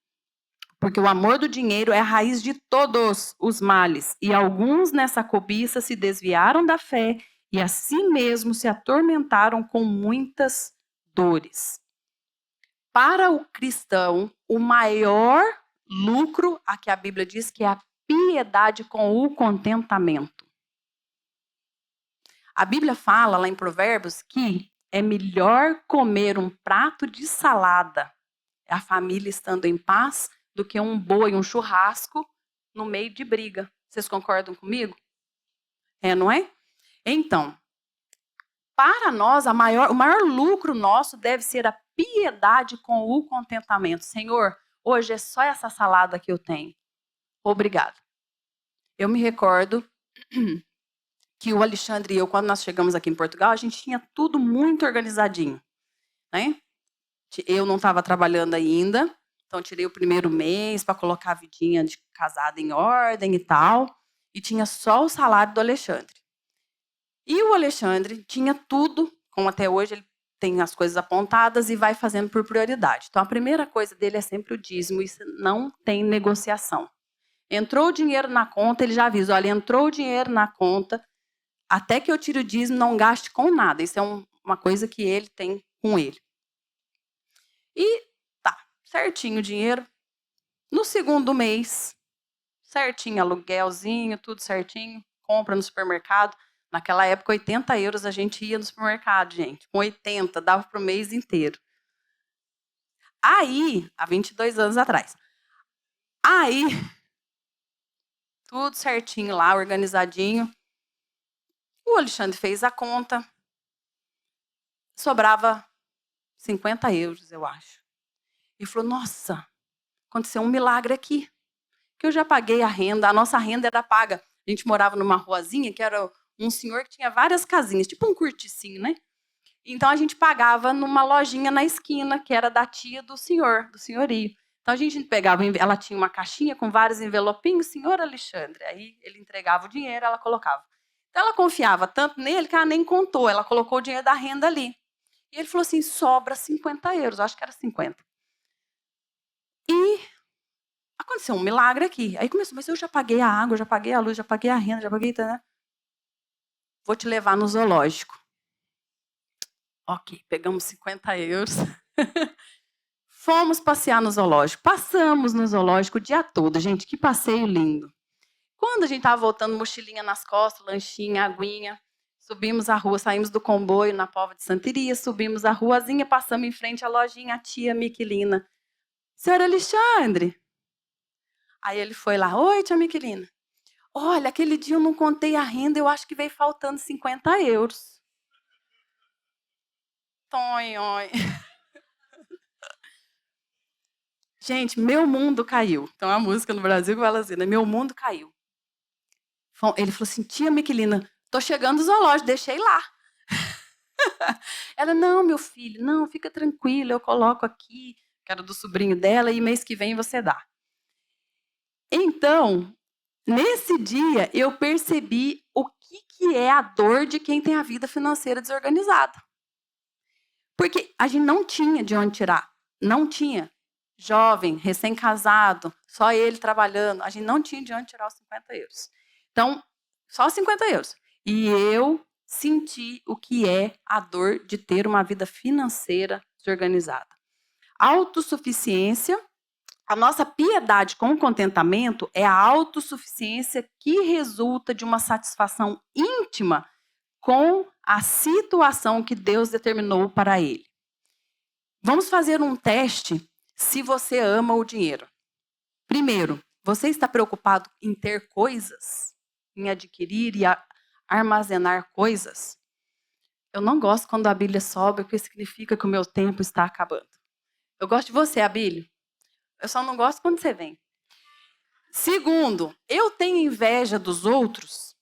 porque o amor do dinheiro é a raiz de todos os males. E alguns nessa cobiça se desviaram da fé e assim mesmo se atormentaram com muitas dores. Para o cristão, o maior lucro, a que a Bíblia diz que é a piedade com o contentamento. A Bíblia fala lá em Provérbios que é melhor comer um prato de salada, a família estando em paz, do que um boi, um churrasco no meio de briga. Vocês concordam comigo? Não é? Então, para nós, o maior lucro nosso deve ser a piedade com o contentamento. Senhor, hoje é só essa salada que eu tenho. Obrigado. Eu me recordo que o Alexandre e eu, quando nós chegamos aqui em Portugal, a gente tinha tudo muito organizadinho, né? Eu não estava trabalhando ainda, então tirei o primeiro mês para colocar a vidinha de casada em ordem e tal, e tinha só o salário do Alexandre. E o Alexandre tinha tudo, como até hoje ele tem as coisas apontadas e vai fazendo por prioridade. Então a primeira coisa dele é sempre o dízimo, isso não tem negociação. Entrou o dinheiro na conta, ele já avisa, olha, entrou o dinheiro na conta, até que eu tire o dízimo, não gaste com nada. Isso é uma coisa que ele tem com ele. E tá, certinho o dinheiro. No segundo mês, certinho, aluguelzinho, tudo certinho, compra no supermercado. Naquela época, 80 euros a gente ia no supermercado, gente. Com 80, dava para o mês inteiro. Aí, há 22 anos atrás. Aí, tudo certinho lá, organizadinho. O Alexandre fez a conta. Sobrava 50 euros, eu acho. E falou, nossa, aconteceu um milagre aqui. Que eu já paguei a renda, a nossa renda era paga. A gente morava numa ruazinha que era um senhor que tinha várias casinhas, tipo um corticinho, né? Então a gente pagava numa lojinha na esquina, que era da tia do senhor, do senhorio. Então a gente pegava, ela tinha uma caixinha com vários envelopinhos, senhor Alexandre. Aí ele entregava o dinheiro, ela colocava. Então ela confiava tanto nele que ela nem contou, ela colocou o dinheiro da renda ali. E ele falou assim, sobra 50 euros, acho que era 50. E aconteceu um milagre aqui. Aí começou, mas eu já paguei a água, já paguei a luz, já paguei a renda, já paguei... Né? Vou te levar no zoológico. Ok, pegamos 50 euros. Fomos passear no zoológico. Passamos no zoológico o dia todo. Gente, que passeio lindo. Quando a gente estava voltando, mochilinha nas costas, lanchinha, aguinha, subimos a rua, saímos do comboio na Póvoa de Santeria, subimos a ruazinha, passamos em frente à lojinha, a tia Miquelina. Senhor Alexandre. Aí ele foi lá, oi, tia Miquelina. Olha, aquele dia eu não contei a renda, eu acho que veio faltando 50 euros. Tonhoi. Gente, meu mundo caiu. Então, a música no Brasil que fala assim, né? Meu mundo caiu. Ele falou assim, tia Miquelina, tô chegando no zoológico, deixei lá. Ela, não, meu filho, não, fica tranquila, eu coloco aqui, que era do sobrinho dela, e mês que vem você dá. Então, nesse dia, eu percebi o que é a dor de quem tem a vida financeira desorganizada. Porque a gente não tinha de onde tirar. Não tinha. Jovem, recém-casado, só ele trabalhando. A gente não tinha de onde tirar os 50 euros. Então, só 50 euros. E eu senti o que é a dor de ter uma vida financeira desorganizada. Autossuficiência. A nossa piedade com contentamento é a autossuficiência que resulta de uma satisfação íntima com a situação que Deus determinou para ele. Vamos fazer um teste se você ama o dinheiro. Primeiro, Você está preocupado em ter coisas? Em adquirir e armazenar coisas? Eu não gosto quando a Abília sobe, porque significa que o meu tempo está acabando. Eu gosto de você, Abílio. Eu só não gosto quando você vem. Segundo, eu tenho inveja dos outros.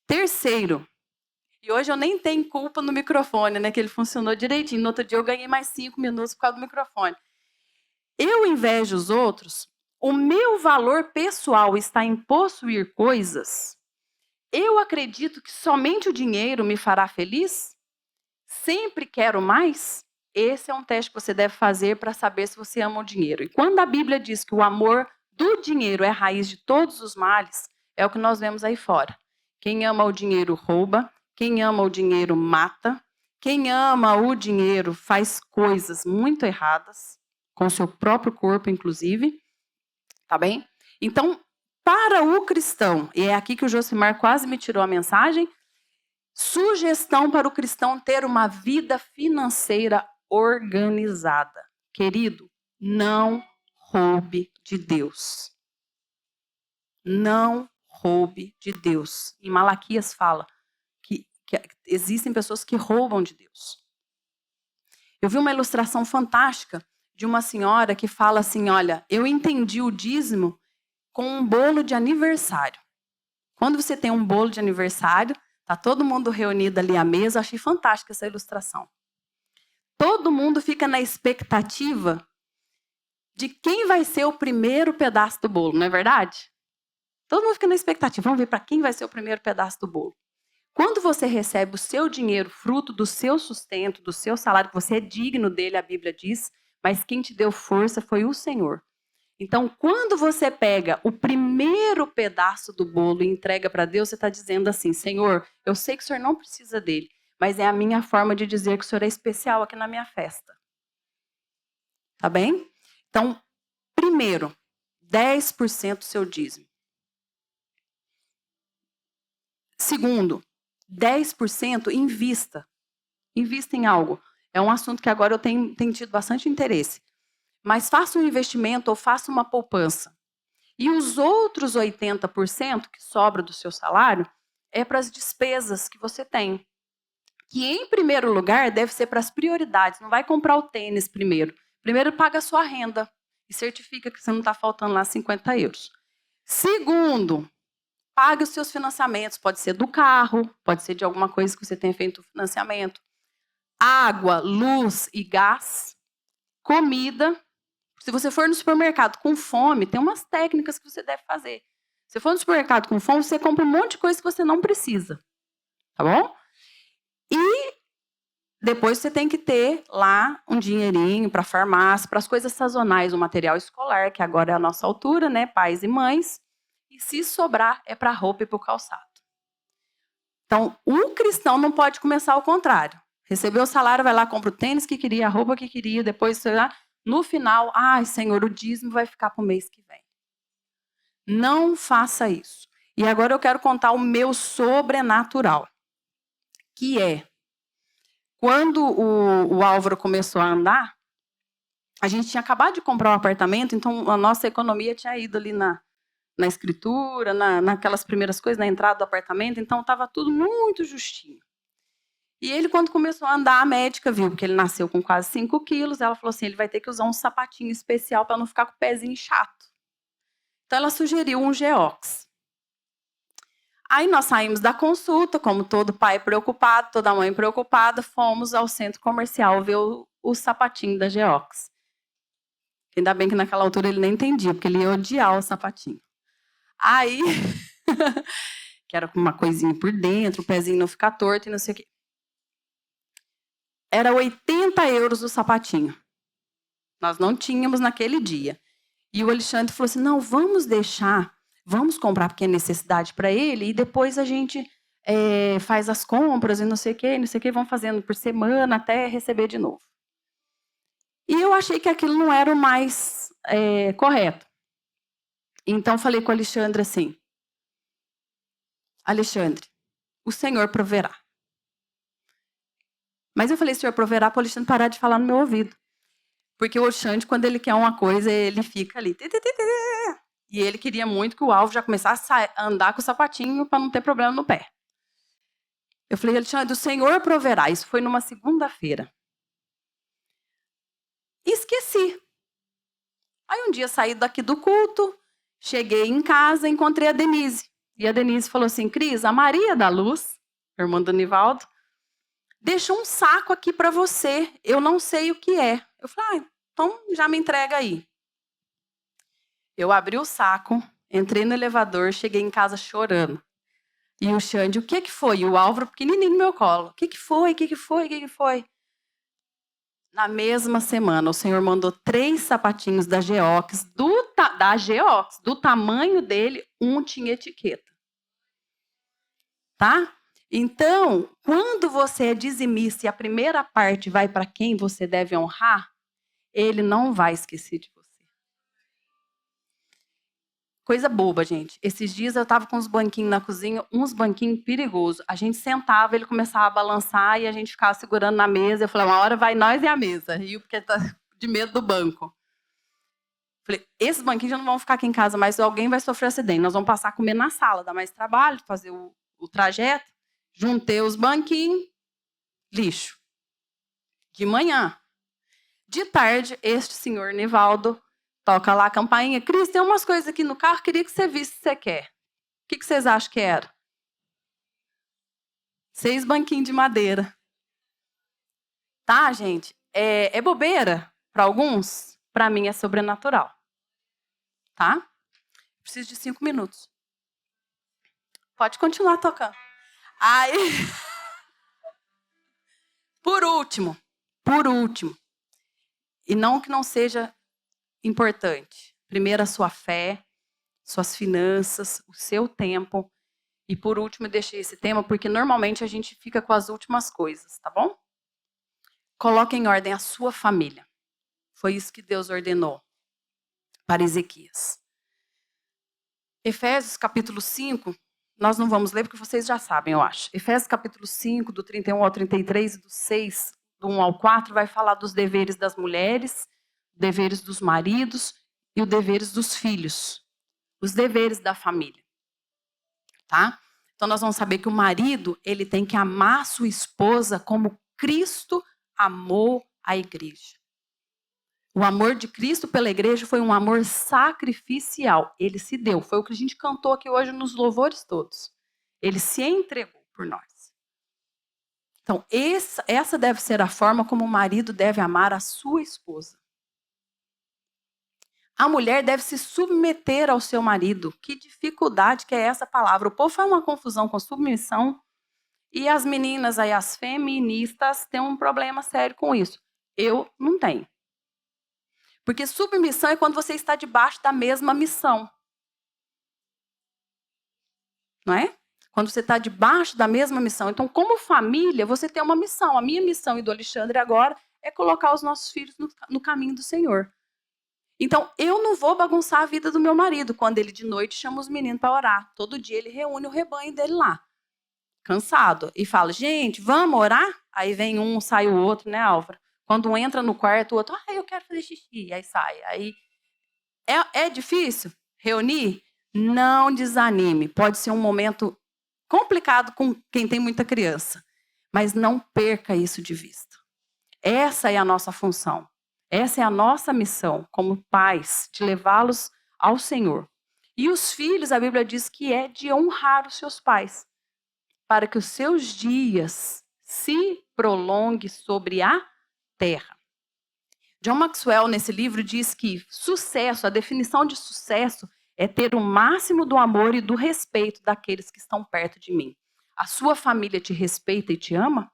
Terceiro, e hoje eu nem tenho culpa no microfone, né? Que ele funcionou direitinho. No outro dia eu ganhei mais 5 minutos por causa do microfone. Eu invejo os outros. O meu valor pessoal está em possuir coisas. Eu acredito que somente o dinheiro me fará feliz? Sempre quero mais? Esse é um teste que você deve fazer para saber se você ama o dinheiro. E quando a Bíblia diz que o amor do dinheiro é a raiz de todos os males, é o que nós vemos aí fora. Quem ama o dinheiro rouba, quem ama o dinheiro mata, quem ama o dinheiro faz coisas muito erradas, com o seu próprio corpo, inclusive. Tá bem? Então, para o cristão, e é aqui que o Josimar quase me tirou a mensagem, sugestão para o cristão ter uma vida financeira organizada. Querido, não roube de Deus. Não roube de Deus. Em Malaquias fala que existem pessoas que roubam de Deus. Eu vi uma ilustração fantástica de uma senhora que fala assim, olha, eu entendi o dízimo com um bolo de aniversário. Quando você tem um bolo de aniversário, tá todo mundo reunido ali à mesa, achei fantástica essa ilustração. Todo mundo fica na expectativa de quem vai ser o primeiro pedaço do bolo, não é verdade? Todo mundo fica na expectativa, vamos ver para quem vai ser o primeiro pedaço do bolo. Quando você recebe o seu dinheiro, fruto do seu sustento, do seu salário, que você é digno dele, a Bíblia diz, mas quem te deu força foi o Senhor. Então, quando você pega o primeiro pedaço do bolo e entrega para Deus, você está dizendo assim, Senhor, eu sei que o Senhor não precisa dele, mas é a minha forma de dizer que o Senhor é especial aqui na minha festa. Tá bem? Então, primeiro, 10% do seu dízimo. Segundo, 10% invista. Invista em algo. É um assunto que agora eu tenho tido bastante interesse. Mas faça um investimento ou faça uma poupança. E os outros 80% que sobra do seu salário é para as despesas que você tem. Que, em primeiro lugar, deve ser para as prioridades. Não vai comprar o tênis primeiro. Primeiro, paga a sua renda e certifica que você não está faltando lá 50 euros. Segundo, pague os seus financiamentos. Pode ser do carro, pode ser de alguma coisa que você tenha feito financiamento. Água, luz e gás. Comida. Se você for no supermercado com fome, tem umas técnicas que você deve fazer. Se for no supermercado com fome, você compra um monte de coisa que você não precisa. Tá bom? E depois você tem que ter lá um dinheirinho para farmácia, para as coisas sazonais, o material escolar, que agora é a nossa altura, né? Pais e mães. E se sobrar, é para roupa e para o calçado. Então, o cristão não pode começar ao contrário. Recebeu o salário, vai lá, compra o tênis que queria, a roupa que queria, depois, no final, ai, Senhor, o dízimo vai ficar para o mês que vem. Não faça isso. E agora eu quero contar o meu sobrenatural, que é, quando o Álvaro começou a andar, a gente tinha acabado de comprar um apartamento, então a nossa economia tinha ido ali na escritura, naquelas primeiras coisas, na entrada do apartamento, então estava tudo muito justinho. E ele, quando começou a andar, a médica viu, porque ele nasceu com quase 5 quilos, ela falou assim, ele vai ter que usar um sapatinho especial para não ficar com o pezinho chato. Então, ela sugeriu um Geox. Aí nós saímos da consulta, como todo pai preocupado, toda mãe preocupada, fomos ao centro comercial ver o sapatinho da Geox. Ainda bem que naquela altura ele nem entendia, porque ele ia odiar o sapatinho. Aí, que era com uma coisinha por dentro, o pezinho não ficar torto e não sei o quê. Era 80 euros o sapatinho. Nós não tínhamos naquele dia. E o Alexandre falou assim, não, vamos deixar, vamos comprar porque é necessidade para ele, e depois a gente faz as compras e não sei o quê, vamos fazendo por semana até receber de novo. E eu achei que aquilo não era o mais correto. Então, falei com o Alexandre assim, Alexandre, o Senhor proverá. Mas eu falei, Senhor proverá, para o Alexandre parar de falar no meu ouvido. Porque o Alexandre, quando ele quer uma coisa, ele fica ali. E ele queria muito que o Álvaro já começasse a andar com o sapatinho para não ter problema no pé. Eu falei, Alexandre, o Senhor proverá. Isso foi numa segunda-feira. Esqueci. Aí um dia saí daqui do culto, cheguei em casa, encontrei a Denise. E a Denise falou assim, Cris, a Maria da Luz, irmã do Nivaldo, deixou um saco aqui para você. Eu não sei o que é. Eu falei, então já me entrega aí. Eu abri o saco, entrei no elevador, cheguei em casa chorando. E o Xande, o que foi? E o Álvaro pequenininho no meu colo. O que foi? O que foi? O que foi? Na mesma semana, o Senhor mandou 3 sapatinhos da Geox, do tamanho dele, um tinha etiqueta. Tá? Então, quando você é dizimista e a primeira parte vai para quem você deve honrar, ele não vai esquecer de você. Coisa boba, gente. Esses dias eu estava com uns banquinhos na cozinha, uns banquinhos perigosos. A gente sentava, ele começava a balançar e a gente ficava segurando na mesa. Eu falei, uma hora vai nós e a mesa. Rio porque tá de medo do banco. Falei, esses banquinhos já não vão ficar aqui em casa, mas alguém vai sofrer acidente. Nós vamos passar a comer na sala, dá mais trabalho, fazer o trajeto. Juntei os banquinhos, lixo. De manhã. De tarde, este senhor Nivaldo toca lá a campainha. Cris, tem umas coisas aqui no carro, queria que você visse se você quer. O que vocês acham que era? 6 banquinhos de madeira. Tá, gente? É bobeira para alguns? Para mim é sobrenatural. Tá? Preciso de 5 minutos. Pode continuar tocando. Aí, por último, e não que não seja importante. Primeiro a sua fé, suas finanças, o seu tempo. E por último, eu deixei esse tema porque normalmente a gente fica com as últimas coisas, tá bom? Coloque em ordem a sua família. Foi isso que Deus ordenou para Ezequias. Efésios capítulo 5, nós não vamos ler porque vocês já sabem, eu acho. Efésios capítulo 5, do 31 ao 33 e do 6, do 1 ao 4, vai falar dos deveres das mulheres, deveres dos maridos e os deveres dos filhos. Os deveres da família. Tá? Então nós vamos saber que o marido, ele tem que amar sua esposa como Cristo amou a igreja. O amor de Cristo pela igreja foi um amor sacrificial. Ele se deu. Foi o que a gente cantou aqui hoje nos louvores todos. Ele se entregou por nós. Então, essa deve ser a forma como o marido deve amar a sua esposa. A mulher deve se submeter ao seu marido. Que dificuldade que é essa palavra. O povo faz uma confusão com submissão. E as meninas aí, as feministas, têm um problema sério com isso. Eu não tenho. Porque submissão é quando você está debaixo da mesma missão. Não é? Quando você está debaixo da mesma missão. Então, como família, você tem uma missão. A minha missão e do Alexandre agora é colocar os nossos filhos no caminho do Senhor. Então, eu não vou bagunçar a vida do meu marido quando ele de noite chama os meninos para orar. Todo dia ele reúne o rebanho dele lá. Cansado. E fala, gente, vamos orar? Aí vem um, sai o outro, né, Álvaro? Quando um entra no quarto, o outro, eu quero fazer xixi. Aí sai. Aí é difícil reunir? Não desanime. Pode ser um momento complicado com quem tem muita criança. Mas não perca isso de vista. Essa é a nossa função. Essa é a nossa missão como pais, de levá-los ao Senhor. E os filhos, a Bíblia diz que é de honrar os seus pais, para que os seus dias se prolonguem sobre a terra. John Maxwell, nesse livro, diz que sucesso, a definição de sucesso é ter o máximo do amor e do respeito daqueles que estão perto de mim. A sua família te respeita e te ama?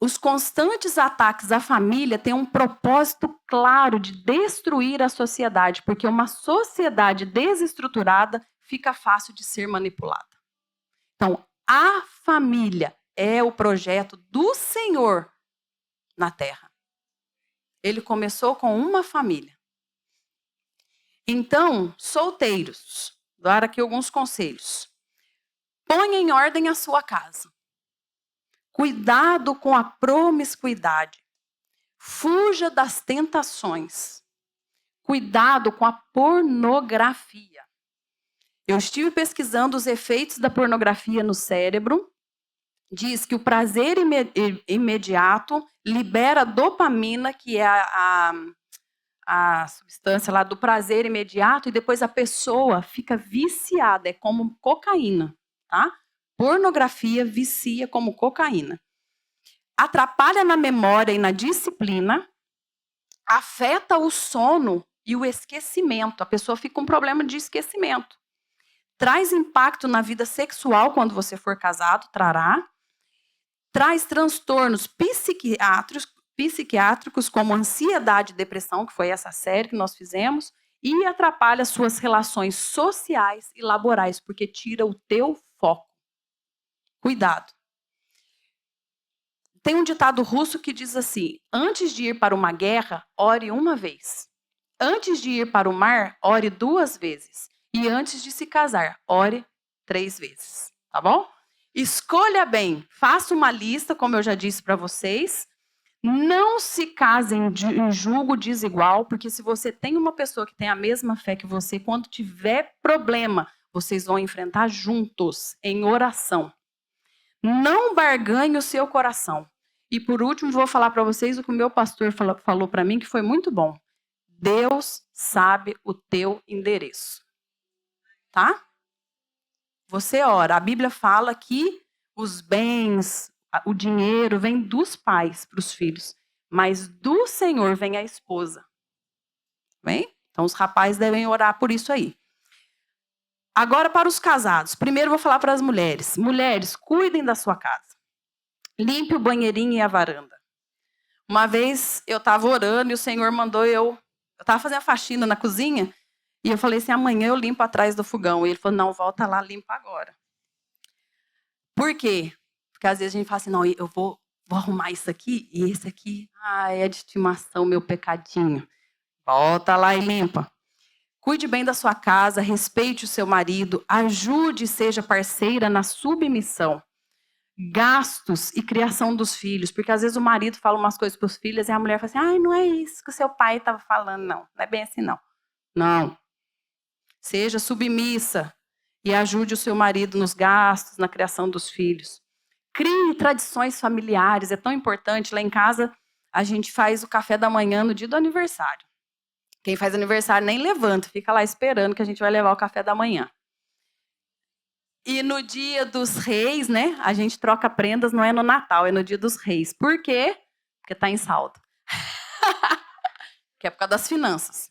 Os constantes ataques à família têm um propósito claro de destruir a sociedade, porque uma sociedade desestruturada fica fácil de ser manipulada. Então, a família é o projeto do Senhor na Terra. Ele começou com uma família. Então, solteiros, vou dar aqui alguns conselhos. Ponha em ordem a sua casa. Cuidado com a promiscuidade. Fuja das tentações. Cuidado com a pornografia. Eu estive pesquisando os efeitos da pornografia no cérebro. Diz que o prazer imediato libera dopamina, que é a substância lá do prazer imediato, e depois a pessoa fica viciada, é como cocaína, tá? Pornografia vicia como cocaína. Atrapalha na memória e na disciplina, afeta o sono e o esquecimento. A pessoa fica com problema de esquecimento. Traz impacto na vida sexual quando você for casado, trará. Traz transtornos psiquiátricos como ansiedade e depressão, que foi essa série que nós fizemos, e atrapalha suas relações sociais e laborais, porque tira o teu foco. Cuidado. Tem um ditado russo que diz assim: antes de ir para uma guerra, ore uma vez. Antes de ir para o mar, ore 2 vezes. E antes de se casar, ore 3 vezes. Tá bom? Escolha bem. Faça uma lista, como eu já disse para vocês. Não se casem em julgo desigual, porque se você tem uma pessoa que tem a mesma fé que você, quando tiver problema, vocês vão enfrentar juntos, em oração. Não barganhe o seu coração. E por último, vou falar para vocês o que o meu pastor falou para mim, que foi muito bom. Deus sabe o teu endereço. Tá? Você ora. A Bíblia fala que os bens, o dinheiro vem dos pais para os filhos, mas do Senhor vem a esposa. Bem? Então os rapazes devem orar por isso aí. Agora para os casados. Primeiro vou falar para as mulheres. Mulheres, cuidem da sua casa. Limpe o banheirinho e a varanda. Uma vez eu estava orando e o Senhor mandou eu estava fazendo a faxina na cozinha e eu falei assim, amanhã eu limpo atrás do fogão. E ele falou, não, volta lá, limpa agora. Por quê? Porque às vezes a gente fala assim, não, eu vou arrumar isso aqui e esse aqui, é de estimação, meu pecadinho. Volta lá e limpa. Cuide bem da sua casa, respeite o seu marido, ajude e seja parceira na submissão. Gastos e criação dos filhos, porque às vezes o marido fala umas coisas para os filhos e a mulher fala assim, não é isso que o seu pai estava falando, não é bem assim não. Não. Seja submissa e ajude o seu marido nos gastos, na criação dos filhos. Crie tradições familiares, é tão importante. Lá em casa, a gente faz o café da manhã no dia do aniversário. Quem faz aniversário nem levanta, fica lá esperando que a gente vai levar o café da manhã. E no dia dos reis, né, a gente troca prendas, não é no Natal, é no dia dos reis. Por quê? Porque está em saldo. Que é por causa das finanças.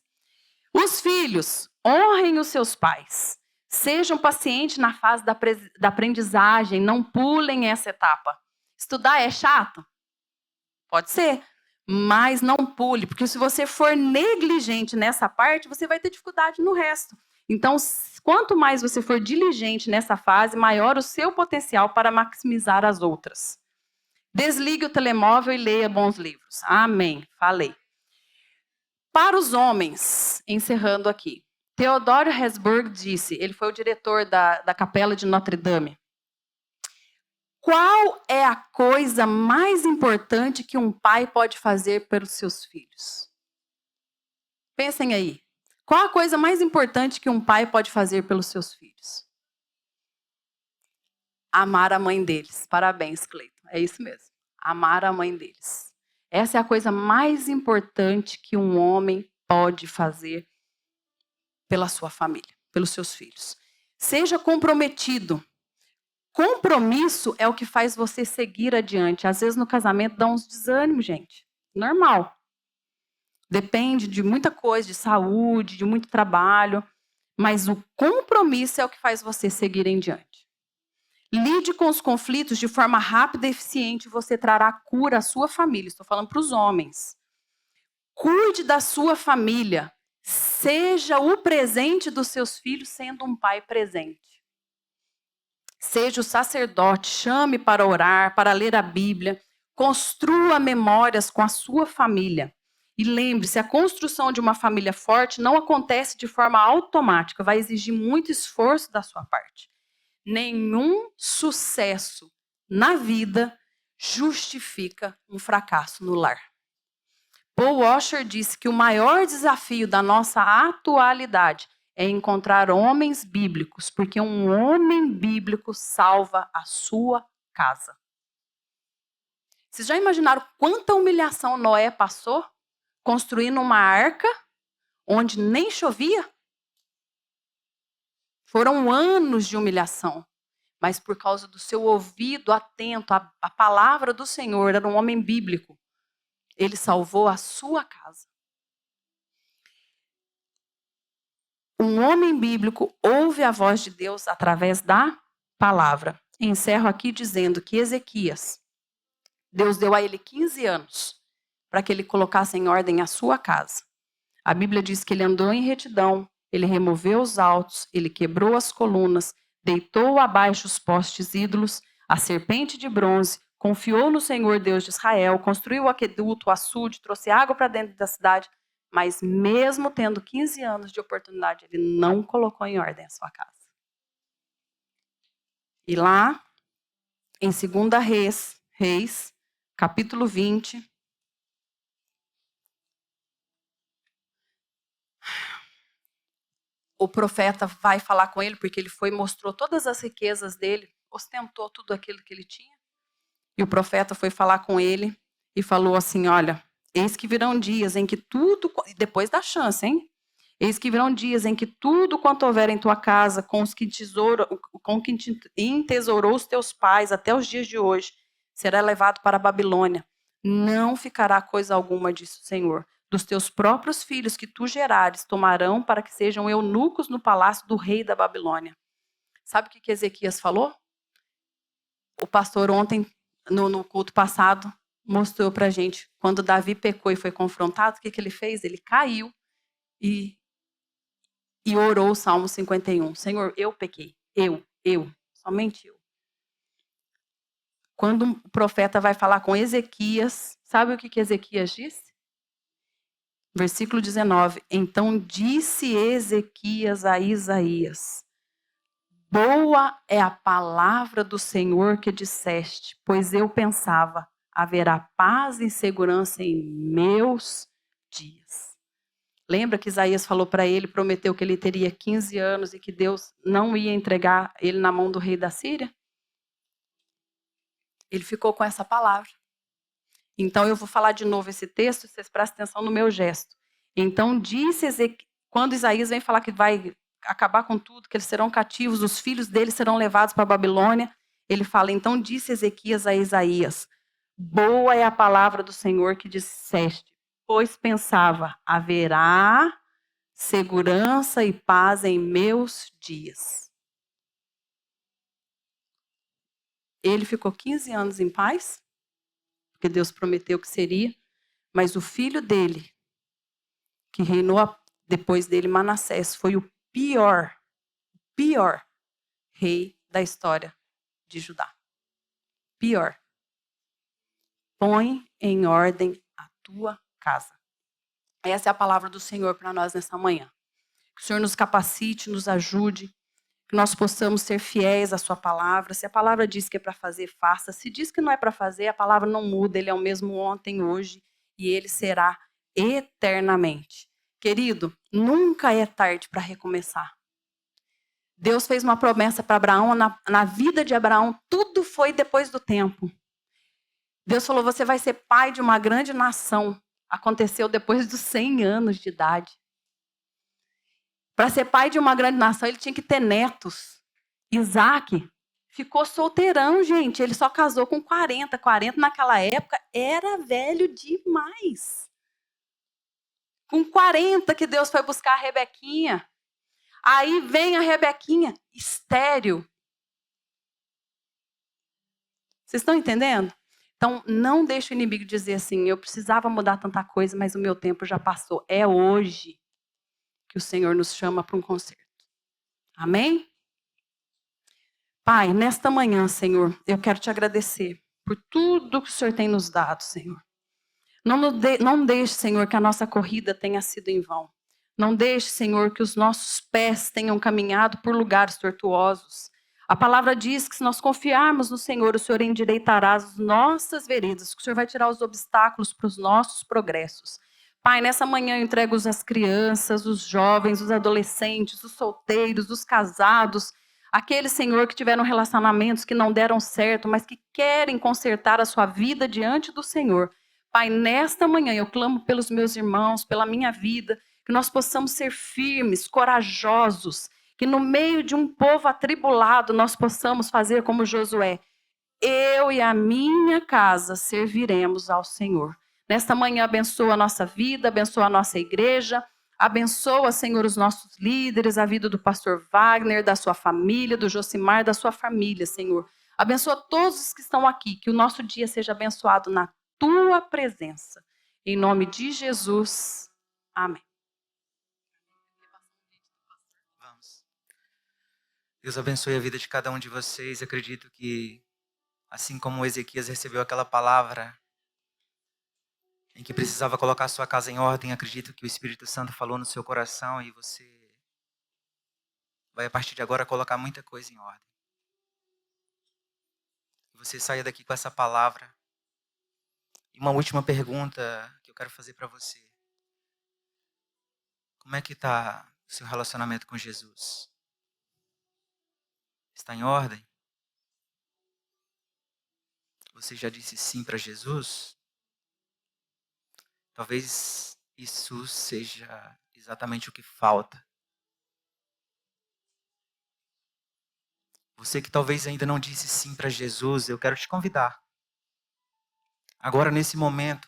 Os filhos, honrem os seus pais. Sejam pacientes na fase da aprendizagem, não pulem essa etapa. Estudar é chato? Pode ser, mas não pule, porque se você for negligente nessa parte, você vai ter dificuldade no resto. Então, quanto mais você for diligente nessa fase, maior o seu potencial para maximizar as outras. Desligue o telemóvel e leia bons livros. Amém. Falei. Para os homens, encerrando aqui, Theodore Hesburgh disse, ele foi o diretor da Capela de Notre Dame, qual é a coisa mais importante que um pai pode fazer pelos seus filhos? Pensem aí. Qual a coisa mais importante que um pai pode fazer pelos seus filhos? Amar a mãe deles. Parabéns, Cleiton. É isso mesmo. Amar a mãe deles. Essa é a coisa mais importante que um homem pode fazer pela sua família, pelos seus filhos. Seja comprometido. Compromisso é o que faz você seguir adiante. Às vezes no casamento dá uns desânimos, gente. Normal. Depende de muita coisa, de saúde, de muito trabalho. Mas o compromisso é o que faz você seguir em diante. Lide com os conflitos de forma rápida e eficiente. Você trará cura à sua família. Estou falando para os homens. Cuide da sua família. Seja o presente dos seus filhos sendo um pai presente. Seja o sacerdote, chame para orar, para ler a Bíblia. Construa memórias com a sua família. E lembre-se, a construção de uma família forte não acontece de forma automática, vai exigir muito esforço da sua parte. Nenhum sucesso na vida justifica um fracasso no lar. Paul Washer disse que o maior desafio da nossa atualidade é encontrar homens bíblicos, porque um homem bíblico salva a sua casa. Vocês já imaginaram quanta humilhação Noé passou construindo uma arca onde nem chovia? Foram anos de humilhação, mas por causa do seu ouvido atento à palavra do Senhor, era um homem bíblico, ele salvou a sua casa. Um homem bíblico ouve a voz de Deus através da palavra. Encerro aqui dizendo que Ezequias, Deus deu a ele 15 anos para que ele colocasse em ordem a sua casa. A Bíblia diz que ele andou em retidão, ele removeu os altos, ele quebrou as colunas, deitou abaixo os postes ídolos, a serpente de bronze, confiou no Senhor Deus de Israel, construiu o aqueduto, o açude, trouxe água para dentro da cidade, mas mesmo tendo 15 anos de oportunidade, ele não colocou em ordem a sua casa. E lá, em 2 Reis, capítulo 20, o profeta vai falar com ele, porque ele foi e mostrou todas as riquezas dele, ostentou tudo aquilo que ele tinha. E o profeta foi falar com ele e falou assim, olha, eis que virão dias em que tudo, depois da chance, hein? Eis que virão dias em que tudo quanto houver em tua casa, com que entesourou os teus pais até os dias de hoje, será levado para a Babilônia. Não ficará coisa alguma disso, Senhor. Dos teus próprios filhos que tu gerares, tomarão para que sejam eunucos no palácio do rei da Babilônia. Sabe o que Ezequias falou? O pastor ontem, no culto passado, mostrou para a gente, quando Davi pecou e foi confrontado, o que ele fez? Ele caiu e orou o Salmo 51. Senhor, eu pequei. Somente eu. Quando o profeta vai falar com Ezequias, sabe o que Ezequias disse? Versículo 19. Então disse Ezequias a Isaías, boa é a palavra do Senhor que disseste, pois eu pensava, haverá paz e segurança em meus dias. Lembra que Isaías falou para ele, prometeu que ele teria 15 anos e que Deus não ia entregar ele na mão do rei da Síria? Ele ficou com essa palavra. Então eu vou falar de novo esse texto, vocês prestem atenção no meu gesto. Então disse Ezequias, quando Isaías vem falar que vai acabar com tudo, que eles serão cativos, os filhos deles serão levados para a Babilônia, ele fala, então disse Ezequias a Isaías, boa é a palavra do Senhor que disseste, pois pensava, haverá segurança e paz em meus dias. Ele ficou 15 anos em paz, porque Deus prometeu que seria, mas o filho dele, que reinou depois dele, Manassés, foi o pior rei da história de Judá. Pior. Põe em ordem a tua casa. Essa é a palavra do Senhor para nós nessa manhã. Que o Senhor nos capacite, nos ajude, que nós possamos ser fiéis à sua palavra. Se a palavra diz que é para fazer, faça. Se diz que não é para fazer, a palavra não muda. Ele é o mesmo ontem, hoje, e ele será eternamente. Querido, nunca é tarde para recomeçar. Deus fez uma promessa para Abraão, na vida de Abraão, tudo foi depois do tempo. Deus falou, você vai ser pai de uma grande nação. Aconteceu depois dos 100 anos de idade. Para ser pai de uma grande nação, ele tinha que ter netos. Isaac ficou solteirão, gente. Ele só casou com 40. 40 naquela época era velho demais. Com 40 que Deus foi buscar a Rebequinha. Aí vem a Rebequinha, estéril. Vocês estão entendendo? Então, não deixe o inimigo dizer assim, eu precisava mudar tanta coisa, mas o meu tempo já passou. É hoje que o Senhor nos chama para um concerto. Amém? Pai, nesta manhã, Senhor, eu quero te agradecer por tudo que o Senhor tem nos dado, Senhor. Não deixe, Senhor, que a nossa corrida tenha sido em vão. Não deixe, Senhor, que os nossos pés tenham caminhado por lugares tortuosos. A palavra diz que se nós confiarmos no Senhor, o Senhor endireitará as nossas veredas, que o Senhor vai tirar os obstáculos para os nossos progressos. Pai, nessa manhã eu entrego as crianças, os jovens, os adolescentes, os solteiros, os casados, aqueles, Senhor, que tiveram relacionamentos que não deram certo, mas que querem consertar a sua vida diante do Senhor. Pai, nesta manhã eu clamo pelos meus irmãos, pela minha vida, que nós possamos ser firmes, corajosos, que no meio de um povo atribulado nós possamos fazer como Josué. Eu e a minha casa serviremos ao Senhor. Nesta manhã, abençoa a nossa vida, abençoa a nossa igreja, abençoa, Senhor, os nossos líderes, a vida do pastor Wagner, da sua família, do Josimar, da sua família, Senhor. Abençoa todos os que estão aqui, que o nosso dia seja abençoado na tua presença. Em nome de Jesus, amém. Vamos. Deus abençoe a vida de cada um de vocês. Acredito que, assim como Ezequias recebeu aquela palavra em que precisava colocar a sua casa em ordem, acredito que o Espírito Santo falou no seu coração e você vai, a partir de agora, colocar muita coisa em ordem. Você saia daqui com essa palavra. E uma última pergunta que eu quero fazer para você. Como é que está o seu relacionamento com Jesus? Está em ordem? Você já disse sim para Jesus? Talvez isso seja exatamente o que falta. Você que talvez ainda não disse sim para Jesus, eu quero te convidar. Agora, nesse momento,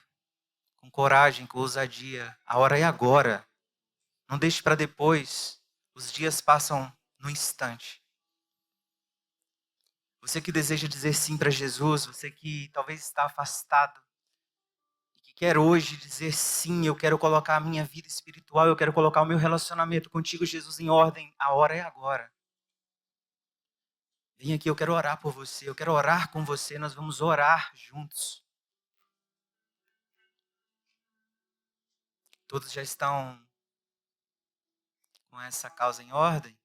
com coragem, com ousadia, a hora é agora. Não deixe para depois. Os dias passam no instante. Você que deseja dizer sim para Jesus, você que talvez está afastado, e que quer hoje dizer sim, eu quero colocar a minha vida espiritual, eu quero colocar o meu relacionamento contigo, Jesus, em ordem. A hora é agora. Vem aqui, eu quero orar por você, eu quero orar com você, nós vamos orar juntos. Todos já estão com essa causa em ordem?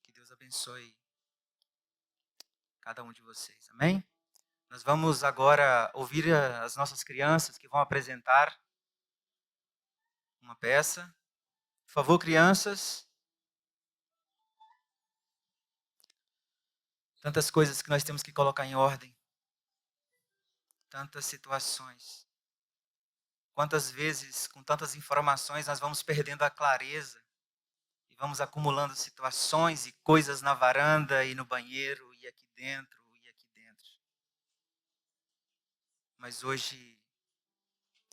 Que Deus abençoe cada um de vocês, amém? Nós vamos agora ouvir as nossas crianças que vão apresentar uma peça. Por favor, crianças. Tantas coisas que nós temos que colocar em ordem. Tantas situações. Quantas vezes, com tantas informações, nós vamos perdendo a clareza. E vamos acumulando situações e coisas na varanda e no banheiro e aqui dentro e aqui dentro. Mas hoje,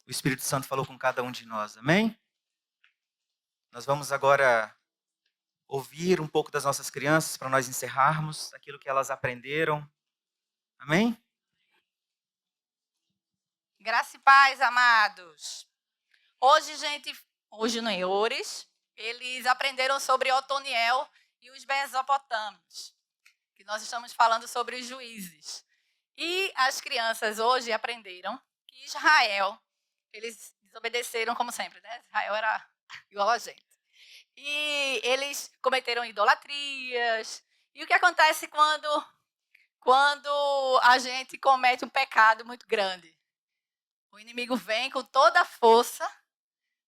o Espírito Santo falou com cada um de nós, amém? Nós vamos agora ouvir um pouco das nossas crianças para nós encerrarmos aquilo que elas aprenderam. Amém? Graça e paz, amados. Hoje, hoje no Eures, eles aprenderam sobre Otoniel e os Mesopotâmios, que nós estamos falando sobre os juízes. E as crianças hoje aprenderam que Israel, eles desobedeceram como sempre, né? Israel era igual a gente. E eles cometeram idolatrias. E o que acontece quando a gente comete um pecado muito grande? O inimigo vem com toda a força,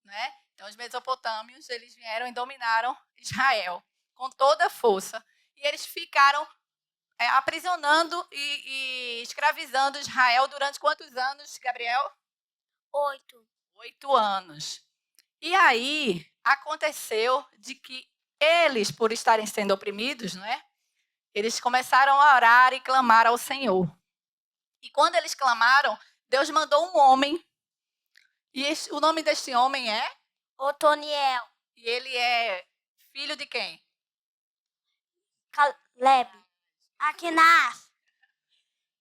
né? Então os mesopotâmios, eles vieram e dominaram Israel com toda a força. E eles ficaram aprisionando e escravizando Israel durante quantos anos, Gabriel? 8. 8 anos. E aí aconteceu de que eles, por estarem sendo oprimidos, né? Eles começaram a orar e clamar ao Senhor. E quando eles clamaram, Deus mandou um homem. E o nome deste homem é? Otoniel. E ele é filho de quem? Caleb. Aquinas.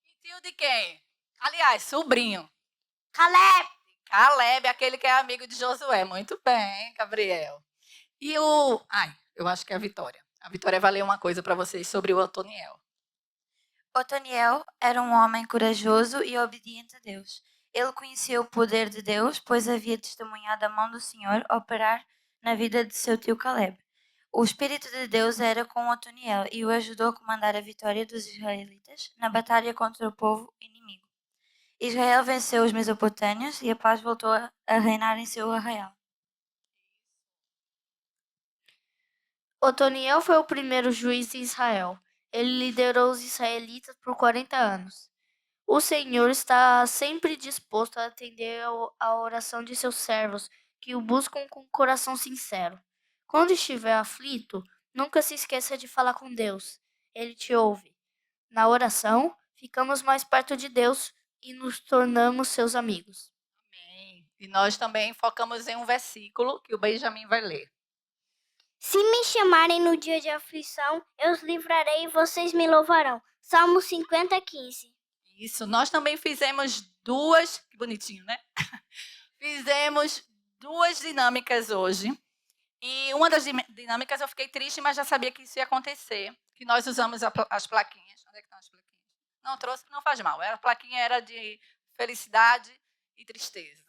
E tio de quem? Aliás, sobrinho. Caleb. Caleb, aquele que é amigo de Josué. Muito bem, Gabriel. E eu acho que é a Vitória. A Vitória vai ler uma coisa para vocês sobre o Otoniel. Otoniel era um homem corajoso e obediente a Deus. Ele conhecia o poder de Deus, pois havia testemunhado a mão do Senhor operar na vida de seu tio Caleb. O Espírito de Deus era com Otoniel e o ajudou a comandar a vitória dos israelitas na batalha contra o povo inimigo. Israel venceu os mesopotâmios e a paz voltou a reinar em seu arraial. Otoniel foi o primeiro juiz de Israel. Ele liderou os israelitas por 40 anos. O Senhor está sempre disposto a atender a oração de seus servos, que o buscam com coração sincero. Quando estiver aflito, nunca se esqueça de falar com Deus. Ele te ouve. Na oração, ficamos mais perto de Deus e nos tornamos seus amigos. Amém. E nós também focamos em um versículo que o Benjamin vai ler. Se me chamarem no dia de aflição, eu os livrarei e vocês me louvarão. Salmo 50:15. Isso, nós também fizemos duas, que bonitinho, né? Fizemos duas dinâmicas hoje. E uma das dinâmicas eu fiquei triste, mas já sabia que isso ia acontecer. Que nós usamos as plaquinhas. Onde é que estão as plaquinhas? Não trouxe, não faz mal. A plaquinha era de felicidade e tristeza.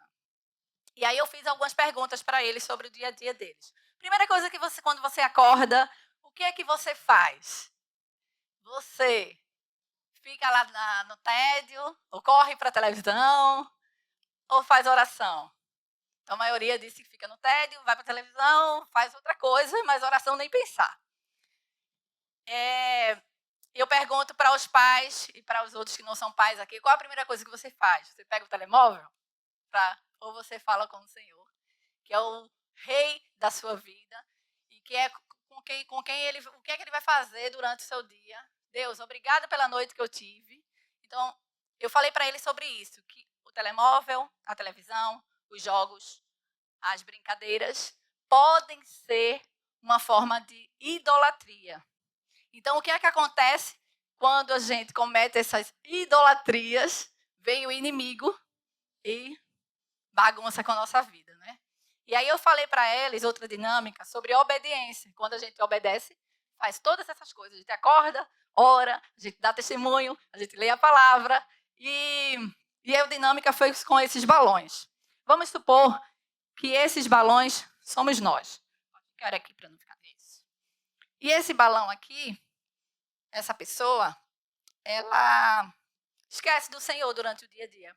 E aí eu fiz algumas perguntas para eles sobre o dia a dia deles. Primeira coisa que você, quando você acorda, o que é que você faz? Você fica lá no tédio, ou corre para a televisão, ou faz oração? Então, a maioria disse que fica no tédio, vai para a televisão, faz outra coisa, mas oração nem pensar. Eu pergunto para os pais e para os outros que não são pais aqui, qual a primeira coisa que você faz? Você pega o telemóvel? Ou você fala com o Senhor, que é o rei da sua vida, e que é com quem ele, o que é que ele vai fazer durante o seu dia. Deus, obrigada pela noite que eu tive. Então, eu falei para ele sobre isso, que o telemóvel, a televisão, os jogos, as brincadeiras podem ser uma forma de idolatria. Então, o que é que acontece quando a gente comete essas idolatrias? Vem o inimigo e bagunça com a nossa vida, né? E aí eu falei para eles outra dinâmica sobre obediência. Quando a gente obedece, faz todas essas coisas. A gente acorda, ora, a gente dá testemunho, a gente lê a palavra. E a dinâmica foi com esses balões. Vamos supor que esses balões somos nós. Quero aqui para não ficar nisso. E esse balão aqui, essa pessoa, ela esquece do Senhor durante o dia a dia.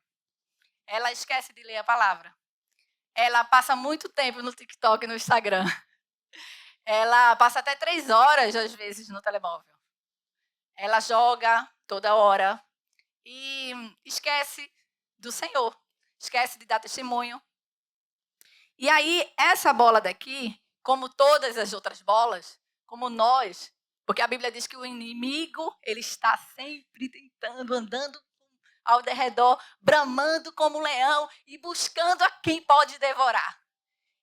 Ela esquece de ler a palavra. Ela passa muito tempo no TikTok e no Instagram. Ela passa até 3 horas, às vezes, no telemóvel. Ela joga toda hora e esquece do Senhor. Esquece de dar testemunho. E aí, essa bola daqui, como todas as outras bolas, como nós, porque a Bíblia diz que o inimigo, ele está sempre tentando, andando ao derredor, bramando como um leão e buscando a quem pode devorar.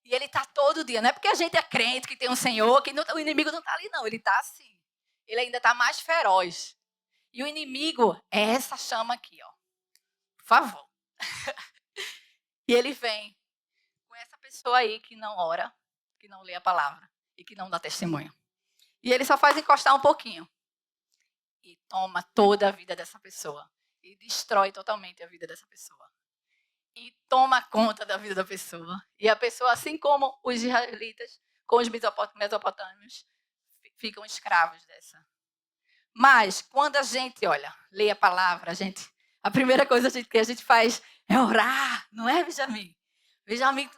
E ele está todo dia. Não é porque a gente é crente, que tem um Senhor, que o inimigo não está ali, não. Ele está assim. Ele ainda está mais feroz. E o inimigo é essa chama aqui, ó. Por favor. E ele vem com essa pessoa aí que não ora, que não lê a palavra e que não dá testemunho. E ele só faz encostar um pouquinho. E toma toda a vida dessa pessoa. E destrói totalmente a vida dessa pessoa. E toma conta da vida da pessoa. E a pessoa, assim como os israelitas, com os mesopotâmios, ficam escravos dessa. Mas, quando a gente, olha, lê a palavra, a primeira coisa que a gente faz é orar, não é, Benjamin? Benjamin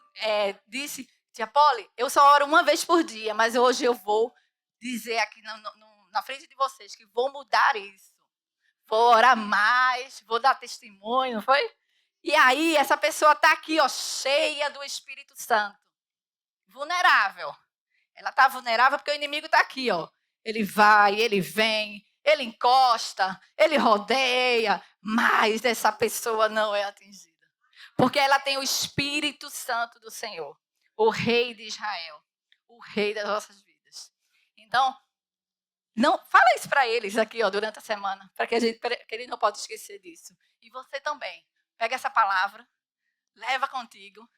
disse, tia Polly, eu só oro uma vez por dia, mas hoje eu vou dizer aqui na frente de vocês que vou mudar isso. Vou orar mais, vou dar testemunho, não foi? E aí, essa pessoa está aqui, ó, cheia do Espírito Santo. Vulnerável. Ela está vulnerável porque o inimigo está aqui, ó. Ele vai, ele vem, ele encosta, ele rodeia, mas essa pessoa não é atingida. Porque ela tem o Espírito Santo do Senhor, o Rei de Israel, o Rei das nossas vidas. Então, não, fala isso para eles aqui, ó, durante a semana, para que ele não pode esquecer disso. E você também. Pega essa palavra, leva contigo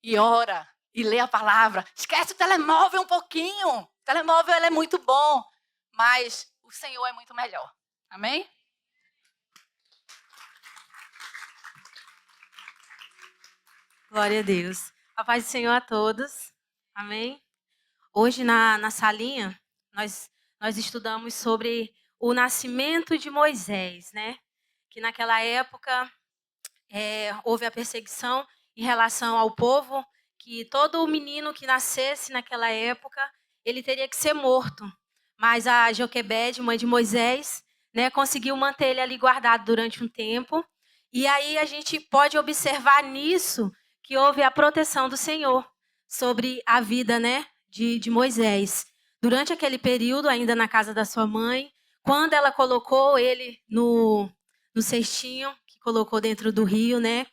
e ora e lê a palavra. Esquece o telemóvel um pouquinho. O telemóvel ele é muito bom, mas o Senhor é muito melhor. Amém? Glória a Deus. A paz do Senhor a todos. Amém? Hoje na salinha, nós estudamos sobre o nascimento de Moisés, né? Que naquela época houve a perseguição em relação ao povo, que todo menino que nascesse naquela época, ele teria que ser morto. Mas a Joquebede, mãe de Moisés, né, conseguiu manter ele ali guardado durante um tempo. E aí a gente pode observar nisso que houve a proteção do Senhor sobre a vida, né, de Moisés. Durante aquele período, ainda na casa da sua mãe, quando ela colocou ele no cestinho, que colocou dentro do rio, né?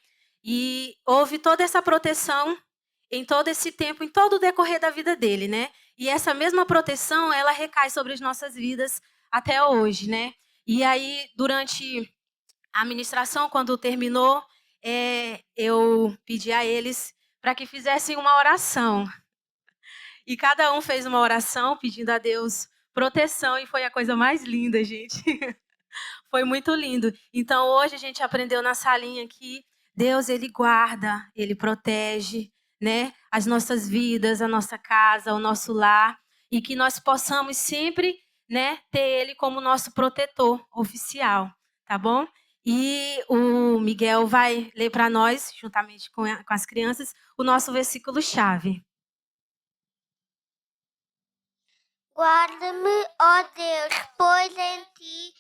E houve toda essa proteção em todo esse tempo, em todo o decorrer da vida dele, né? E essa mesma proteção, ela recai sobre as nossas vidas até hoje, né? E aí, durante a ministração, quando terminou, eu pedi a eles para que fizessem uma oração. E cada um fez uma oração pedindo a Deus proteção, e foi a coisa mais linda, gente. Foi muito lindo. Então, hoje a gente aprendeu na salinha que Deus, ele guarda, ele protege, né, as nossas vidas, a nossa casa, o nosso lar, e que nós possamos sempre, né, ter ele como nosso protetor oficial, tá bom? E o Miguel vai ler para nós, juntamente com as crianças, o nosso versículo-chave. Guarda-me, ó Deus, pois em ti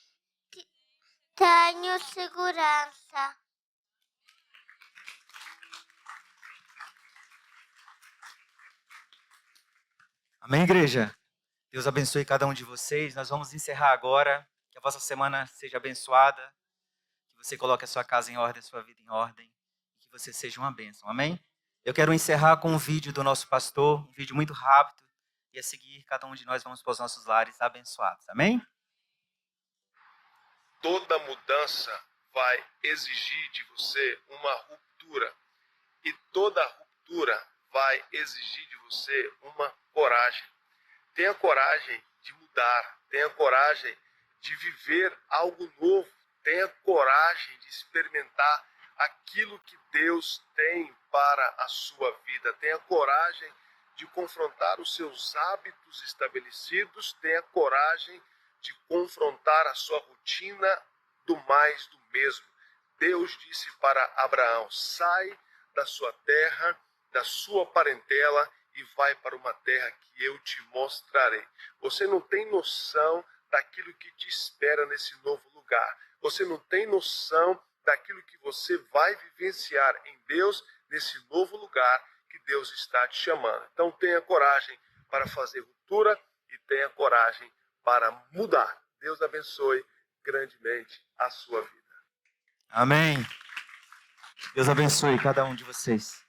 tenho segurança. Amém, igreja? Deus abençoe cada um de vocês. Nós vamos encerrar agora. Que a vossa semana seja abençoada. Que você coloque a sua casa em ordem, a sua vida em ordem. Que você seja uma bênção. Amém? Eu quero encerrar com um vídeo do nosso pastor. Um vídeo muito rápido. E a seguir, cada um de nós vamos para os nossos lares abençoados. Amém? Toda mudança vai exigir de você uma ruptura. E toda ruptura vai exigir de você uma coragem. Tenha coragem de mudar. Tenha coragem de viver algo novo. Tenha coragem de experimentar aquilo que Deus tem para a sua vida. Tenha coragem de confrontar os seus hábitos estabelecidos. Tenha coragem de confrontar a sua rotina do mais do mesmo. Deus disse para Abraão: sai da sua terra, da sua parentela e vai para uma terra que eu te mostrarei. Você não tem noção daquilo que te espera nesse novo lugar. Você não tem noção daquilo que você vai vivenciar em Deus nesse novo lugar que Deus está te chamando. Então tenha coragem para fazer ruptura e tenha coragem para mudar. Deus abençoe grandemente a sua vida. Amém. Deus abençoe cada um de vocês.